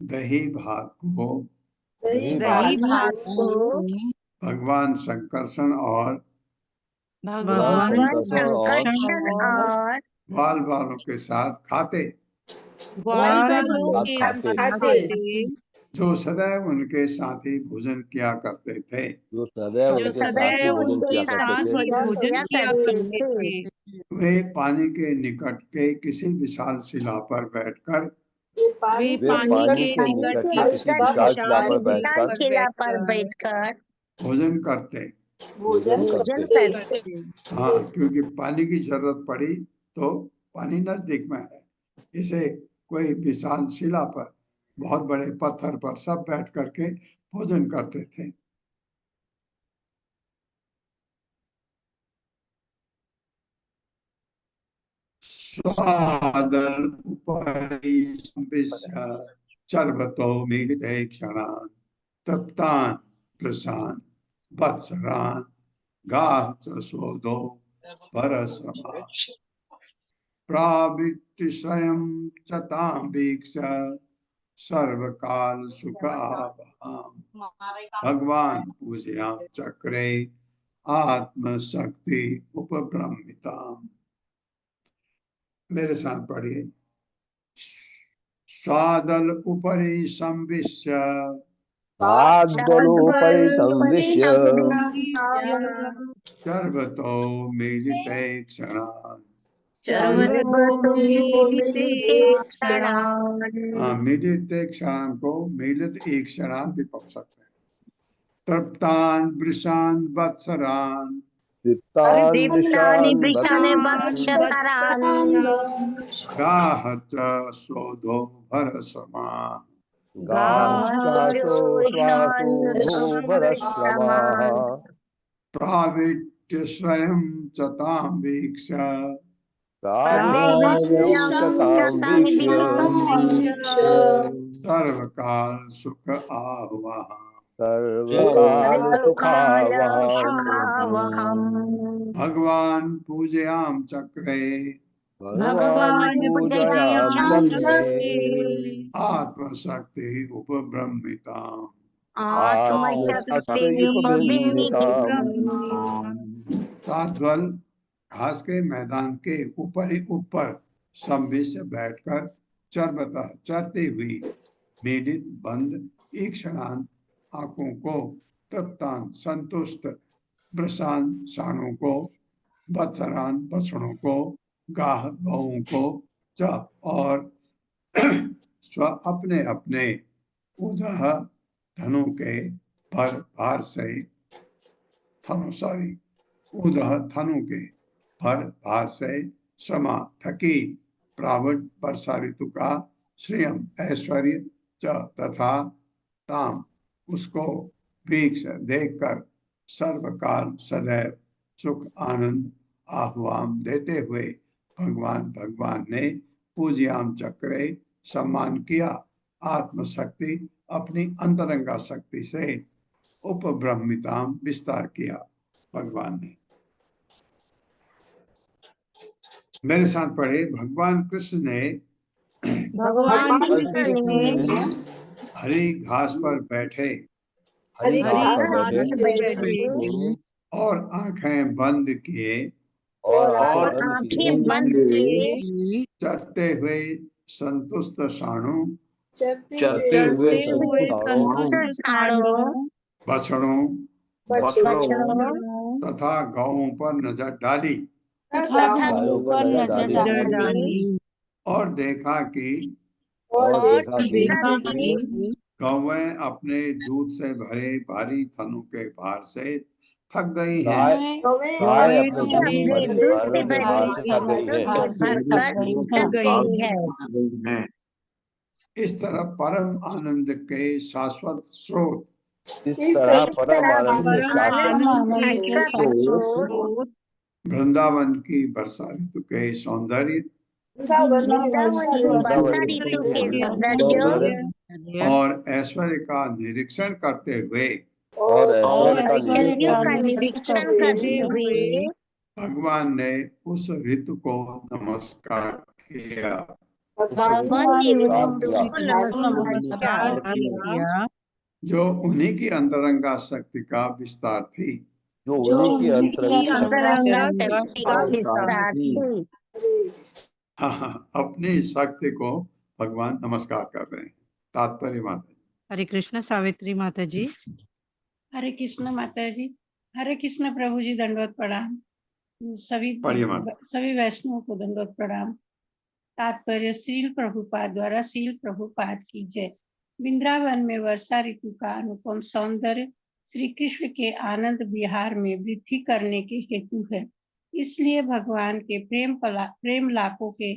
दही भात को भगवान संकर्षण और ग्वाल बालों के साथ खाते, जो सदैव उनके साथी भोजन किया करते थे। जो सदैव उनके साथ भोजन किया करते थे। वे पानी के निकट के किसी विशाल शिला पर बैठकर, वे पानी के निकट के किसी विशाल शिला पर बैठकर भोजन करते। हाँ, क्योंकि पानी की जरूरत पड़ी तो पानी नजदीक में है, इसे कोई विशाल शिला पर, बहुत बड़े पत्थर पर सब बैठ करके भोजन करते थे। स्वादर उपरि संविश्य चर्वतो मिलिते क्षणान् तप्तान् प्रशान् वत्सरान् गाः च स्वोदो भरसमा प्रावित्य स्वयं चतां वीक्ष सर्वकाल सुख आवाम। भगवान पूजयाम चक्रे आत्मशक्ति उपब्रह्मिताम। मेरे साथ पढ़िए। स्वादल उपरि संविश्य स्वादलोपरि संविश्य सर्वतो मिलिते क्षणान्। मिलित क्षणान् को मिलित एक क्षणान् भी पढ़ सकते हैं। तृप्तान् वृषान् वत्सरान् गाहत सोधो भरसमा प्राविट्य स्वयं चतां वीक्ष सर्वकाल सुख आह्वान। भगवान पूजयाम चक्रे आत्मशक्ति उपब्रह्मिताम्। ताज्वल घास के मैदान के ऊपर ही ऊपर संविश्य बैठकर चरती हुई मेडित बंद एक क्षणान आंखों को तृप्तान संतुष्ट वृषान साणों को वत्सरान बछड़ों को गाह गौं को च और स्व अपने अपने उदह धनु के भार से उदह धनु के भार से समा थकी प्रावट वर्षा ऋतु का श्रियम ऐश्वर्य च तथा ताम उसको वीक्ष देखकर सर्वकाल सदैव सुख आनंद आह्वान देते हुए भगवान ने पूज्याम चक्रे सम्मान किया। आत्मशक्ति अपनी अंतरंगा शक्ति से उपब्रह्मिताम विस्तार किया भगवान ने। मेरे साथ पढ़े। भगवान कृष्ण ने हरी घास पर बैठे और आंखें बंद किए चरते हुए संतुष्ट साणु बछड़ों तथा गौं पर नजर डाली और देखा कि गौएं अपने दूध से भरे भारी थनों के भार से थक गई हैं। इस तरह परम आनंद के शाश्वत स्रोत वृंदावन की वर्षा ऋतु के सौंदर्य और ऐश्वर्य का निरीक्षण करते हुए भगवान ने उस ऋतु को नमस्कार किया जो उन्हीं की अंतरंगा शक्ति का विस्तार थी। अपनी शक्ति को भगवान नमस्कार कर रहे हैं। तात्पर्य माता जी। हरे कृष्ण। सावित्री माता जी। हरे कृष्ण माता जी। हरे कृष्ण प्रभु जी, दंडवत प्रणाम। सभी वैष्णवों को दंडवत प्रणाम। तात्पर्य श्रील प्रभुपाद द्वारा श्रील प्रभुपाद की जय। वृंदावन में वर्षा ऋतु का अनुपम सौंदर्य श्री कृष्ण के आनंद विहार में वृद्धि करने के हेतु है। इसलिए भगवान के प्रेम लापों के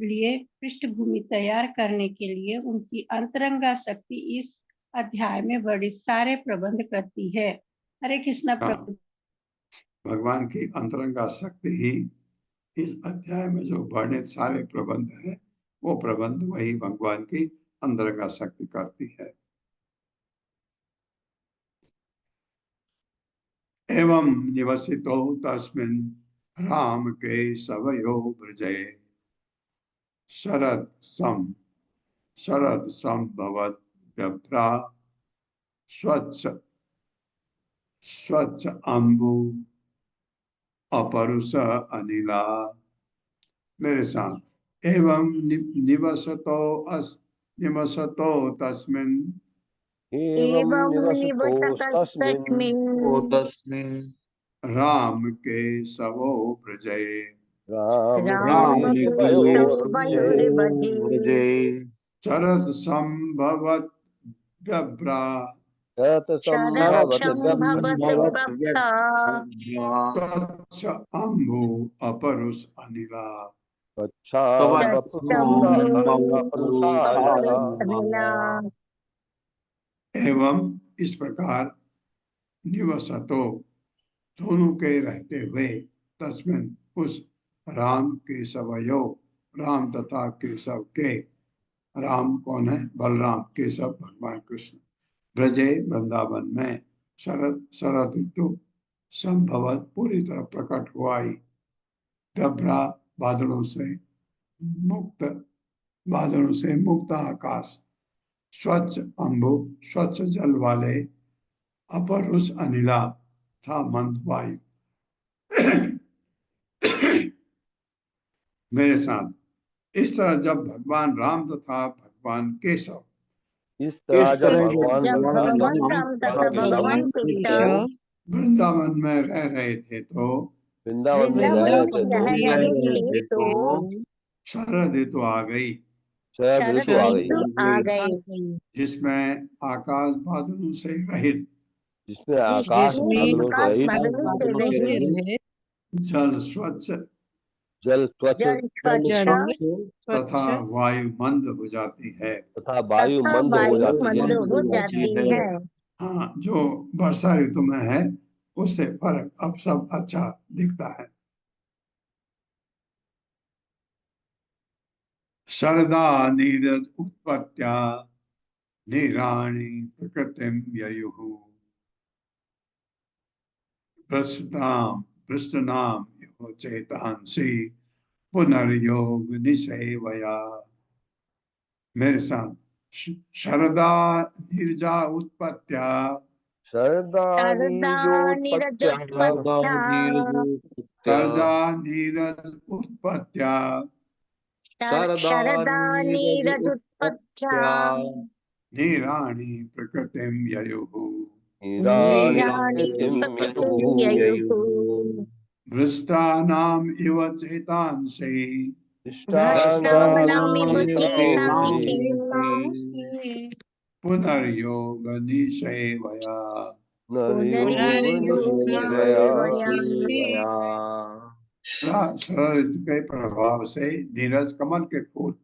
लिए पृष्ठभूमि तैयार करने के लिए उनकी अंतरंगा शक्ति इस अध्याय में बड़ी सारे प्रबंध करती है। हरे कृष्ण प्रभु। भगवान की अंतरंगा शक्ति ही इस अध्याय में जो वर्णित सारे प्रबंध है, वो प्रबंध वही भगवान की अंतरंगा शक्ति करती है। एवं निवसितो तस्मिन् राम के सवयो ब्रजे शरद संभवत व्यप्रा स्वच्छ अंबु अपरुष अनिला। मेरे साथ एवं निवसतो तस्मिन् एवं निवसतस्तस्मिन् राम के सवो ब्रजे राम के सवयोर्ब्रजे शरद संभवत व्यप्रा स्वच्छ अंबु अपरुष अनिला। एवं इस प्रकार निवसतो दोनों के रहते हुए तस्मिन उस राम के सवयो राम तथा केशव के, राम कौन है? बलराम, केशव भगवान कृष्ण, ब्रजे वृंदावन में शरद ऋतु संभवत पूरी तरह प्रकट हुआई, डबरा बादलों से मुक्त आकाश, स्वच्छ अंबु स्वच्छ जल वाले, अपरुष अनिला था मंद वायु। मेरे साथ इस तरह जब भगवान राम तथा भगवान केशव जब भगवान राम तथा भगवान केशव वृंदावन में रह रहे थे तो शरद ऋतु आ गई, जिसमें आकाश बादलों से रहित, जल स्वच्छ तथा वायु मंद हो जाती है, हाँ, जो वर्षा ऋतु में है उससे फर्क अब सब अच्छा दिखता है। शरदा नीरज उत्पत्त्या नीराणि प्रकृतिम ययुः पृष्ठनाम यो चेतांसी पुनर्योग निसेवया। मेरे साथ शरदा नीरजा उत्पत्त्या नीराणि प्रकृतिम ययुः वृष्टानाम इव चेतांसि पुनर्योग निसेवया। शरद के प्रभाव से नीरज कमल के फूल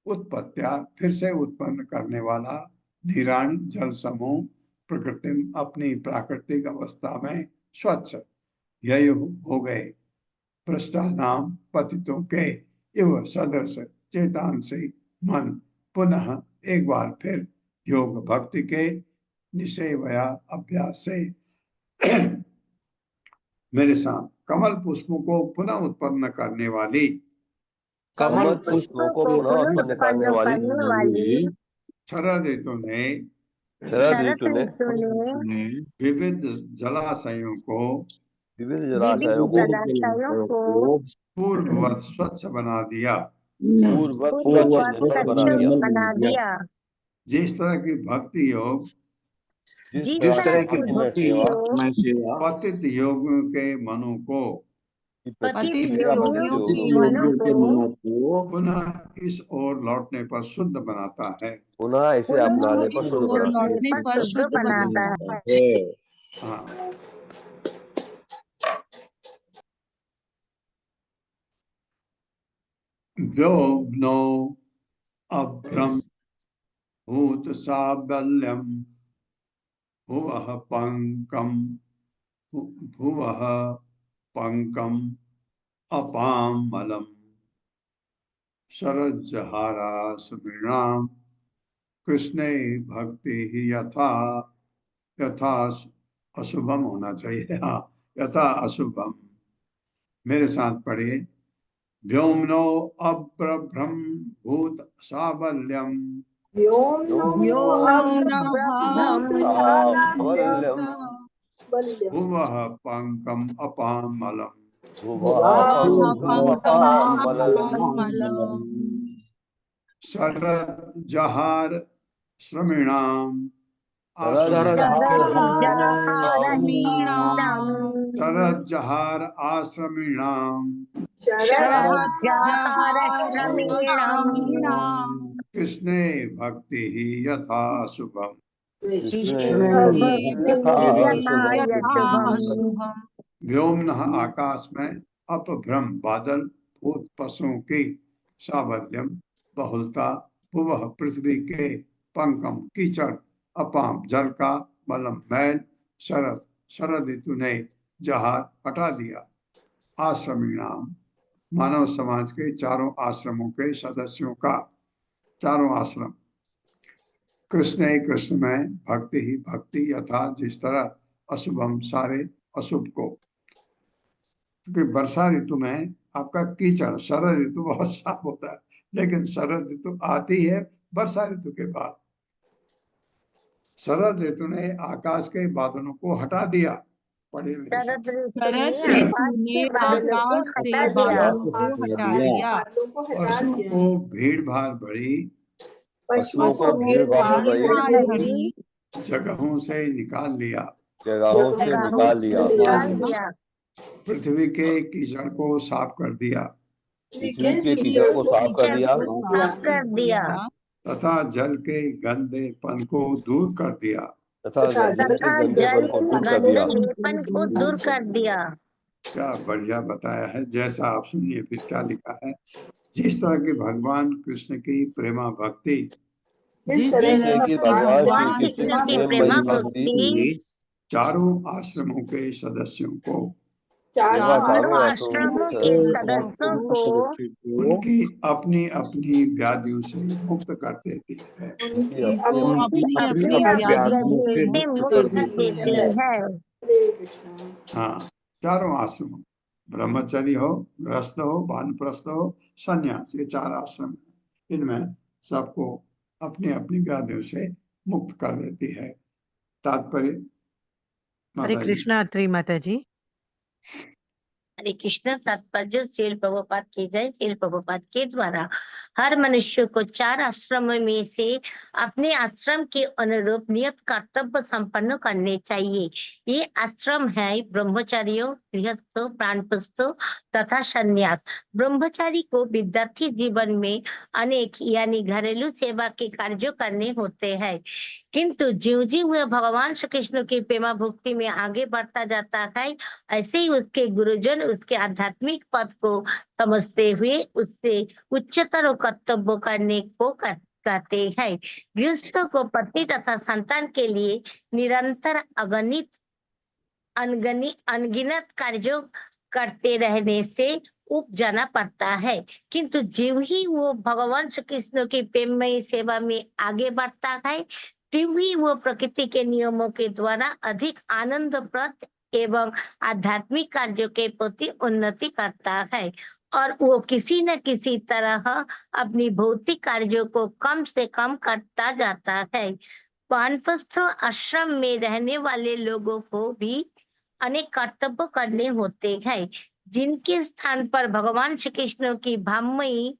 उत्पत्त्या फिर से उत्पन्न करने वाला, नीराणि जल समूह, प्रकृति अपनी प्राकृतिक अवस्था में स्वच्छ, यह हो गए, पृष्ठानाम पतितों के, इव सदृश चेतांसी मन, पुनः एक बार फिर योग भक्ति के निसेवया अभ्यास से। मेरे साथ कमल पुष्पों को पुनः उत्पन्न करने वाली, कमल पुष्पों को पुनः उत्पन्न करने वाली शरद ऋतु ने विविध जलाशयों को पूर्ववत स्वच्छ बना दिया। जिस तरह की भक्ति योग पतित योगियों के मनों को पुनः इस ओर लौटने पर शुद्ध बनाता है, पुनः इसे अपनाने पर शुद्ध बनाता है। हाँ। व्योम्नो अभ्रम भूत साबल्यम भुवः पंकम अपाम मलम शरज्जहारा सुमृणाम कृष्णे भक्ति ही यथा अशुभम होना चाहिए, हाँ, यथा अशुभम मेरे साथ पढ़िए। व्योमनो अब्रभ्रम भूत साबल्यम भुवः पंकम अपामलम शरद जहार श्रमिणाम शरद जहार आश्रमीणाम कृष्णे भक्ति ही यथा शुभम व्योमनः आकाश में, अपभ्रम बादल, भूत पशुओं की, सावल्यम बहुलता, भुवः पृथ्वी के, पंकम कीचड़, अपाम जल का, बलम मैल, शरद शरद ऋतु ने जहार हटा दिया, आश्रमीणाम मानव समाज के चारों आश्रमों के सदस्यों का, चारों आश्रम, कृष्ण कृष्ण में, भक्ति ही भक्ति यथा जिस तरह, अशुभम सारे अशुभ को, क्योंकि वर्षा ऋतु में आपका कीचड़, शरद ऋतु बहुत साफ होता है, लेकिन शरद ऋतु आती है वर्षा ऋतु के बाद। शरद ऋतु ने आकाश के बादलों को हटा दिया। पढ़िए मेरे साथ। पशुओं को भीड़ भाड़ भरी जगहों से निकाल लिया, पृथ्वी के कीचड़ को साफ कर दिया, तथा जल के गंदेपन को दूर कर दिया, क्या बढ़िया बताया है। जैसा आप सुनिए फिर क्या लिखा है। जिस तरह की भगवान कृष्ण की प्रेमा भक्ति चारों आश्रमों के सदस्यों को उनकी अपनी अपनी व्याधियों से मुक्त कर देती है। हाँ, चारों आश्रमों, ब्रह्मचर्य हो, गृहस्थ हो, वानप्रस्थ हो, संन्यास, ये चार आश्रम, इनमें सबको अपनी अपनी व्याधियों से मुक्त कर देती है। तात्पर्य। हरे कृष्णा अत्री माता जी। हरे कृष्ण। तात्पर्य श्रील प्रभुपाद की जय। श्रील प्रभुपाद के द्वारा हर मनुष्य को चार आश्रमों में से अपने आश्रम के अनुरूप नियत कर्तव्य संपन्न करने चाहिए। ये आश्रम है ब्रह्मचारियों, गृहस्थों, प्राणप्रस्थों तथा संन्यास। ब्रह्मचारी को विद्यार्थी जीवन में अनेक यानी घरेलू सेवा के कार्य करने होते हैं, किंतु ज्यों ज्यों वह भगवान श्री कृष्ण की प्रेमा भक्ति में आगे बढ़ता जाता है, ऐसे ही उसके गुरुजन उसके आध्यात्मिक पद को समझते हुए उससे उच्चतर कर्तव्य करने को कहते हैं। गृहस्थों को पत्नी तथा संतान के लिए निरंतर अनगिनत कार्यों करते रहने से उब जाना पड़ता है, किंतु ज्यों ही वो भगवान श्री कृष्ण की प्रेममयी सेवा में आगे बढ़ता है, त्यों ही वो प्रकृति के नियमों के द्वारा अधिक आनंदप्रद एवं आध्यात्मिक कार्यों के प्रति उन्नति करता है और वो किसी न किसी तरह अपनी भौतिक कार्यों को कम से कम करता जाता है। वानप्रस्थ आश्रम में रहने वाले लोगों को भी अनेक कर्तव्य करने होते हैं, जिनके स्थान पर भगवान श्री कृष्ण की भावमयी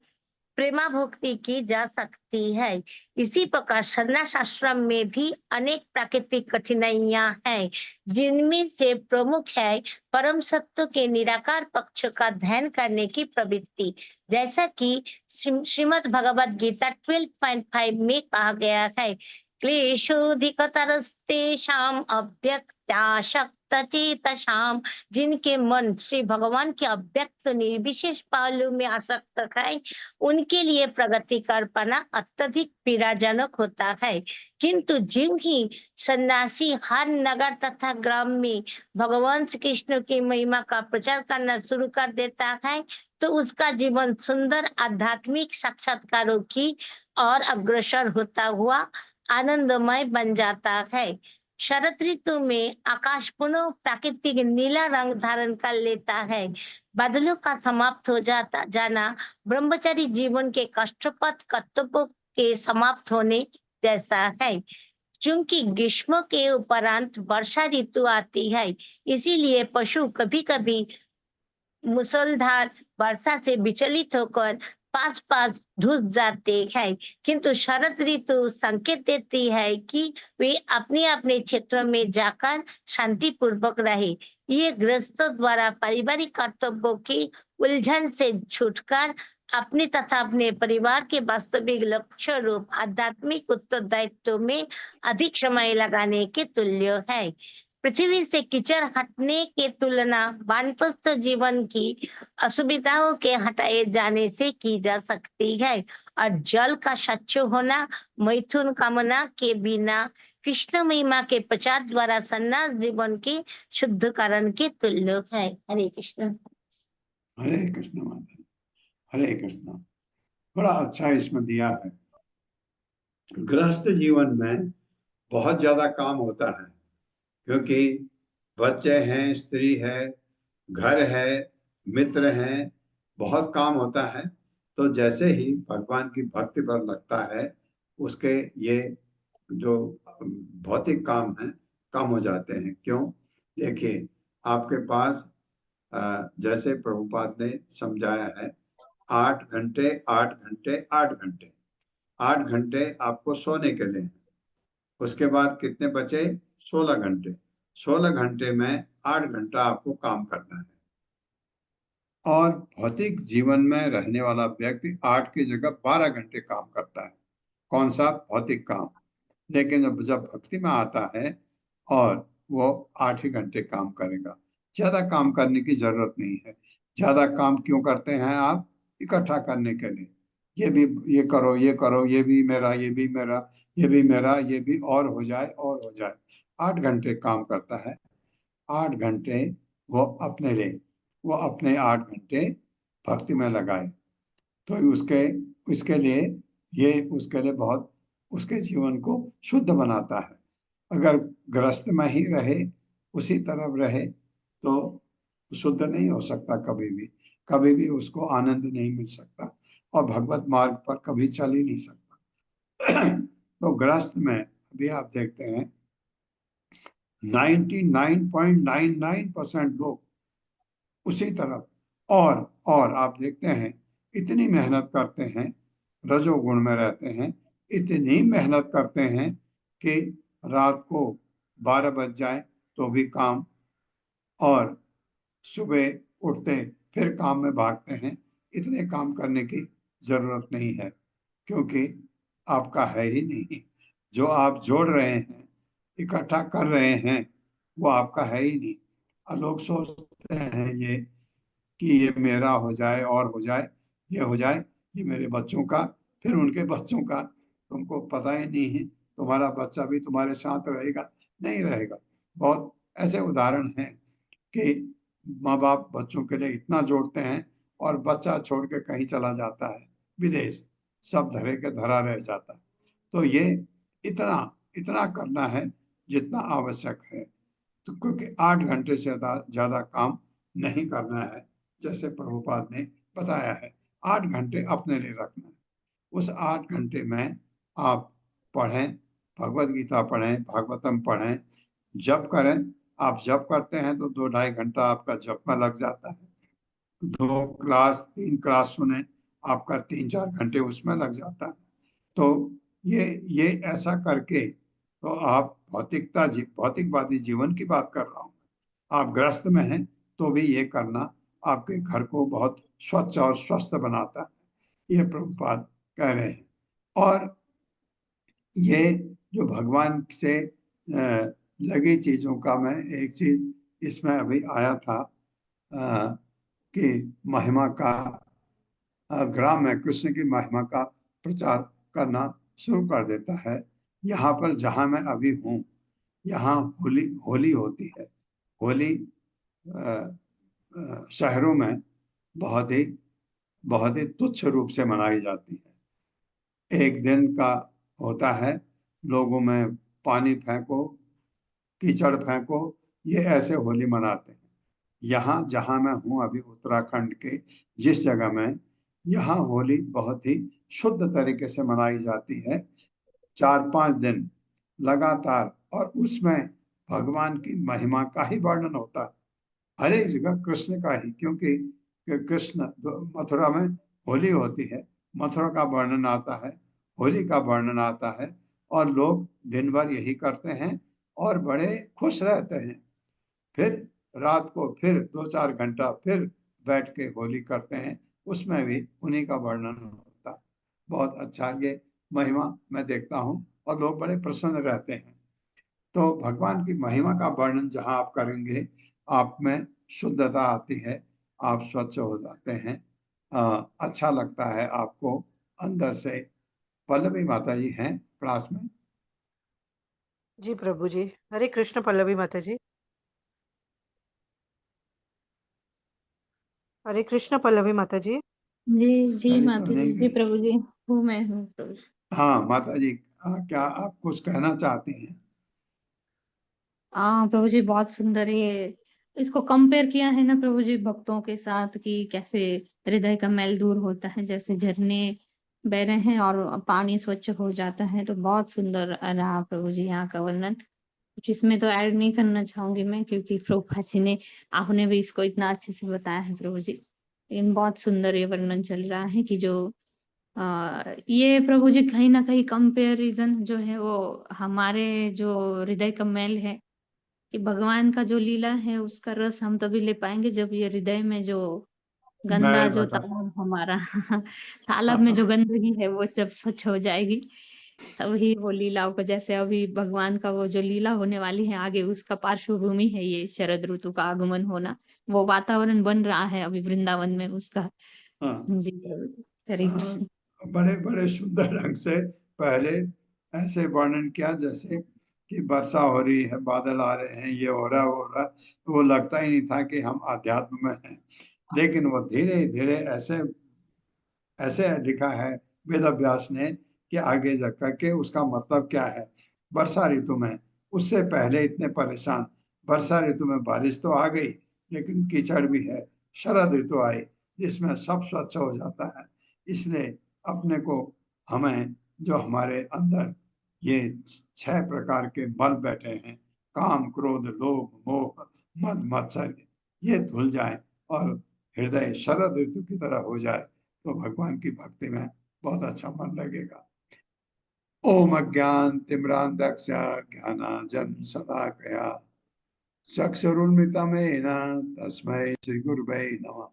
प्रेमा भक्ति की जा सकती है। इसी प्रकार संन्यास आश्रम में भी अनेक प्राकृतिक कठिनाइयां हैं, जिनमें से प्रमुख है परम सत्य के निराकार पक्ष का ध्यान करने की प्रवृत्ति। जैसा कि श्रीमद् भगवद गीता 12.5 में कहा गया है, क्लेशोधिकतरस्तेषां अव्यक्तासक्तचेतसाम्, जिनके मन श्री भगवान के अव्यक्त निर्विशेष पहलू में आसक्त है, उनके लिए प्रगति कर पाना अत्यधिक पीड़ाजनक होता है। किंतु ज्यों ही सन्यासी हर नगर तथा ग्राम में भगवान श्री कृष्ण की महिमा का प्रचार करना शुरू कर देता है, तो उसका जीवन सुंदर आध्यात्मिक साक्षात्कारों की और अग्रसर होता हुआ आनंदमय बन जाता है। शरद ऋतु में आकाश पुनः प्राकृतिक नीला रंग धारण कर लेता है। बादलों का समाप्त हो जाना ब्रह्मचारी जीवन के कष्टप्रद कर्तव्यों के समाप्त होने जैसा है। चूंकि ग्रीष्म के उपरांत वर्षा ऋतु आती है, इसीलिए पशु कभी कभी मूसलधार वर्षा से विचलित होकर पास पास घुस जाते हैं, किंतु शरद ऋतु संकेत देती है कि वे अपने अपने क्षेत्रों में जाकर शांतिपूर्वक रहे। ये गृहस्थों द्वारा पारिवारिक कर्तव्यों की उलझन से छूटकर अपने तथा अपने परिवार के वास्तविक लक्ष्य रूप आध्यात्मिक उत्तरदायित्व में अधिक समय लगाने के तुल्य है। पृथ्वी से कीचड़ हटने की तुलना वानप्रस्थ जीवन की असुविधाओं के हटाए जाने से की जा सकती है, और जल का स्वच्छ होना मैथुन कामना के बिना कृष्ण महिमा के प्रचार द्वारा संन्यास जीवन के शुद्धकरण के तुल्य है। हरे कृष्ण। हरे कृष्ण माता, हरे कृष्ण। बड़ा अच्छा इसमें दिया है। गृहस्थ जीवन में बहुत ज्यादा काम होता है, क्योंकि बच्चे हैं, स्त्री है, घर है, मित्र हैं, बहुत काम होता है। तो जैसे ही भगवान की भक्ति पर लगता है, उसके ये जो भौतिक काम है कम हो जाते हैं। क्यों? देखिए, आपके पास जैसे प्रभुपाद ने समझाया है, 8 घंटे 8 घंटे 8 घंटे 8 घंटे आपको सोने के लिए, उसके बाद कितने बचे? 16 घंटे। 16 घंटे में 8 घंटा आपको काम करना है। और भौतिक जीवन में रहने वाला व्यक्ति 8 की जगह 12 घंटे काम करता है। कौन सा? भौतिक काम। लेकिन जब भक्ति में आता है और वो 8 ही घंटे काम करेगा, ज्यादा काम करने की जरूरत नहीं है। ज्यादा काम क्यों करते हैं आप? इकट्ठा करने के लिए। ये भी, ये करो, ये करो, ये भी मेरा, ये भी मेरा, ये भी मेरा, ये भी और हो जाए और हो जाए। 8 घंटे काम करता है। 8 घंटे वो अपने लिए, वो अपने 8 घंटे भक्ति में लगाए, तो उसके लिए ये उसके लिए बहुत, उसके जीवन को शुद्ध बनाता है। अगर गृहस्थ में ही रहे, उसी तरफ रहे, तो शुद्ध नहीं हो सकता कभी भी उसको आनंद नहीं मिल सकता, और भगवत मार्ग पर कभी चल ही नहीं सकता। तो गृहस्थ में अभी आप देखते हैं 99.99% लोग उसी तरफ, और आप देखते हैं इतनी मेहनत करते हैं, रजोगुण में रहते हैं, इतनी मेहनत करते हैं कि रात को 12 बज जाए तो भी काम, और सुबह उठते फिर काम में भागते हैं। इतने काम करने की जरूरत नहीं है, क्योंकि आपका है ही नहीं। जो आप जोड़ रहे हैं, इकट्ठा कर रहे हैं, वो आपका है ही नहीं। और लोग सोचते हैं ये कि ये मेरा हो जाए और हो जाए, ये हो जाए, ये मेरे बच्चों का, फिर उनके बच्चों का। तुमको पता ही नहीं है तुम्हारा बच्चा भी तुम्हारे साथ रहेगा, नहीं रहेगा। बहुत ऐसे उदाहरण हैं कि माँ बाप बच्चों के लिए इतना जोड़ते हैं और बच्चा छोड़ के कहीं चला जाता है विदेश, सब धरे के धरा रह जाता है। तो ये इतना इतना करना है जितना आवश्यक है, तो क्योंकि 8 घंटे से ज्यादा काम नहीं करना है, जैसे प्रभुपाद ने बताया है। 8 घंटे अपने लिए रखना है। उस 8 घंटे में आप पढ़ें, भगवत गीता पढ़ें, भागवतम पढ़ें, जप करें। आप जप करते हैं तो 2-2.5 घंटा आपका जप में लग जाता है। 3 क्लास सुने, आपका 3-4 घंटे उसमें लग जाता है। तो ये ऐसा करके, तो आप भौतिकवादी जीवन की बात कर रहा हूँ, आप ग्रस्त में हैं तो भी ये करना आपके घर को बहुत स्वच्छ और स्वस्थ बनाता है, ये प्रभुपाद कह रहे हैं। और ये जो भगवान से लगी चीजों का, मैं एक चीज इसमें अभी आया था कि महिमा का, ग्राम में कृष्ण की महिमा का प्रचार करना शुरू कर देता है। यहाँ पर जहाँ मैं अभी हूँ, यहाँ होली होती है। होली शहरों में बहुत ही तुच्छ रूप से मनाई जाती है। एक दिन का होता है, लोगों में पानी फेंको, कीचड़ फेंको, ये ऐसे होली मनाते हैं। यहाँ जहाँ मैं हूँ अभी उत्तराखंड के जिस जगह में, यहाँ होली बहुत ही शुद्ध तरीके से मनाई जाती है, 4-5 दिन लगातार, और उसमें भगवान की महिमा का ही वर्णन होता है, हर एक जगह कृष्ण का ही, क्योंकि कृष्ण मथुरा में होली होती है, मथुरा का वर्णन आता है, होली का वर्णन आता है, और लोग दिन भर यही करते हैं और बड़े खुश रहते हैं। फिर रात को फिर 2-4 घंटा फिर बैठ के होली करते हैं, उसमें भी उन्हीं का वर्णन होता है। बहुत अच्छा ये महिमा मैं देखता हूँ और लोग बड़े प्रसन्न रहते हैं। तो भगवान की महिमा का वर्णन जहाँ आप करेंगे, आप में शुद्धता आती है, आप स्वच्छ हो जाते हैं, अच्छा लगता है आपको अंदर से। पल्लवी माता जी हैं क्लास में? जी प्रभु जी। हरे कृष्ण पल्लवी माता जी। हरे कृष्ण पल्लवी माता जी। जी अरे तो माता जी, नहीं जी गई। प्रभु जी, हूँ मैं हूँ प्रभु जी। हाँ माता जी, क्या आप कुछ कहना चाहती हैं? प्रभु जी बहुत सुंदर ये इसको कंपेयर किया है ना प्रभु जी भक्तों के साथ कि कैसे हृदय का मैल दूर होता है, जैसे झरने बह रहे हैं और पानी स्वच्छ हो जाता है। तो बहुत सुंदर रहा प्रभु जी यहाँ का वर्णन। कुछ इसमें तो ऐड नहीं करना चाहूंगी मैं, क्योंकि प्रभुपाद जी ने आपने भी इसको इतना अच्छे से बताया है प्रभु जी। लेकिन बहुत सुंदर ये वर्णन चल रहा है कि जो ये प्रभु जी कहीं ना कहीं कंपैरिजन जो है वो हमारे जो हृदय का मैल है, कि भगवान का जो लीला है उसका रस हम तभी ले पाएंगे जब ये हृदय में जो गंदा मैं जो बता तालाब हमारा तालाब में जो गंदगी है वो जब स्वच्छ हो जाएगी, तभी वो लीलाओं को, जैसे अभी भगवान का वो जो लीला होने वाली है आगे, उसका पार्श्वभूमि है ये शरद ऋतु का आगमन होना, वो वातावरण बन रहा है अभी वृंदावन में उसका। हाँ जी हरे हाँ, कृष्ण। बड़े बड़े सुंदर ढंग से पहले ऐसे वर्णन किया जैसे कि वर्षा हो रही है, बादल आ रहे हैं, ये हो रहा है, वो हो रहा है, तो वो लगता ही नहीं था कि हम अध्यात्म में हैं। लेकिन वो धीरे धीरे ऐसे ऐसे लिखा है वेद व्यास ने कि आगे जा करके उसका मतलब क्या है। वर्षा ऋतु में, उससे पहले इतने परेशान, वर्षा ऋतु में बारिश तो आ गई लेकिन कीचड़ भी है। शरद ऋतु आई जिसमें सब स्वच्छ हो जाता है। इसलिए अपने को, हमें जो हमारे अंदर ये 6 प्रकार के मल बैठे हैं, काम क्रोध लोभ मोह मद मत्सर, ये धुल जाए और हृदय शरद ऋतु की तरह हो जाए, तो भगवान की भक्ति में बहुत अच्छा मन लगेगा। ओम अज्ञान तिम्रांधक्ष ज्ञानांजन शलाकया चक्षुरुन्मिलितमेन तस्मै श्री गुरुवे नमः।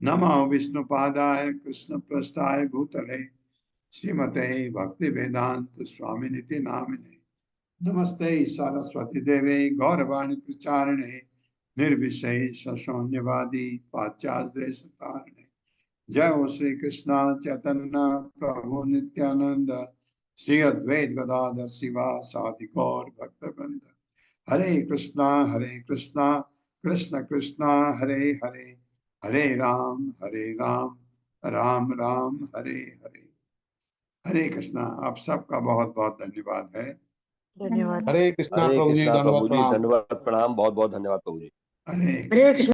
नमो विष्णुपादाय कृष्णप्रेष्ठाय भूतले श्रीमते भक्ति वेदांत स्वामिनिति नामिने। नमस्ते सरस्वती देवे गौरवाणी प्रचारिणे निर्विशेष शून्यवादी पाश्चात्य देशतारिणे। जय हो श्री कृष्णा चैतन्य प्रभु नित्यानंद श्री अद्वैत गदाधर शिवा सादि गौर भक्तवृंद। हरे कृष्णा कृष्ण कृष्णा हरे हरे, हरे राम राम राम हरे हरे। हरे कृष्णा। आप सबका बहुत बहुत धन्यवाद है। धन्यवाद। हरे कृष्णा हरे प्रभु जी, कृष्णा धन्यवाद प्रभु जी, प्रणाम। धन्यवाद प्रणाम, बहुत बहुत धन्यवाद प्रभु जी। हरे हरे कृष्ण।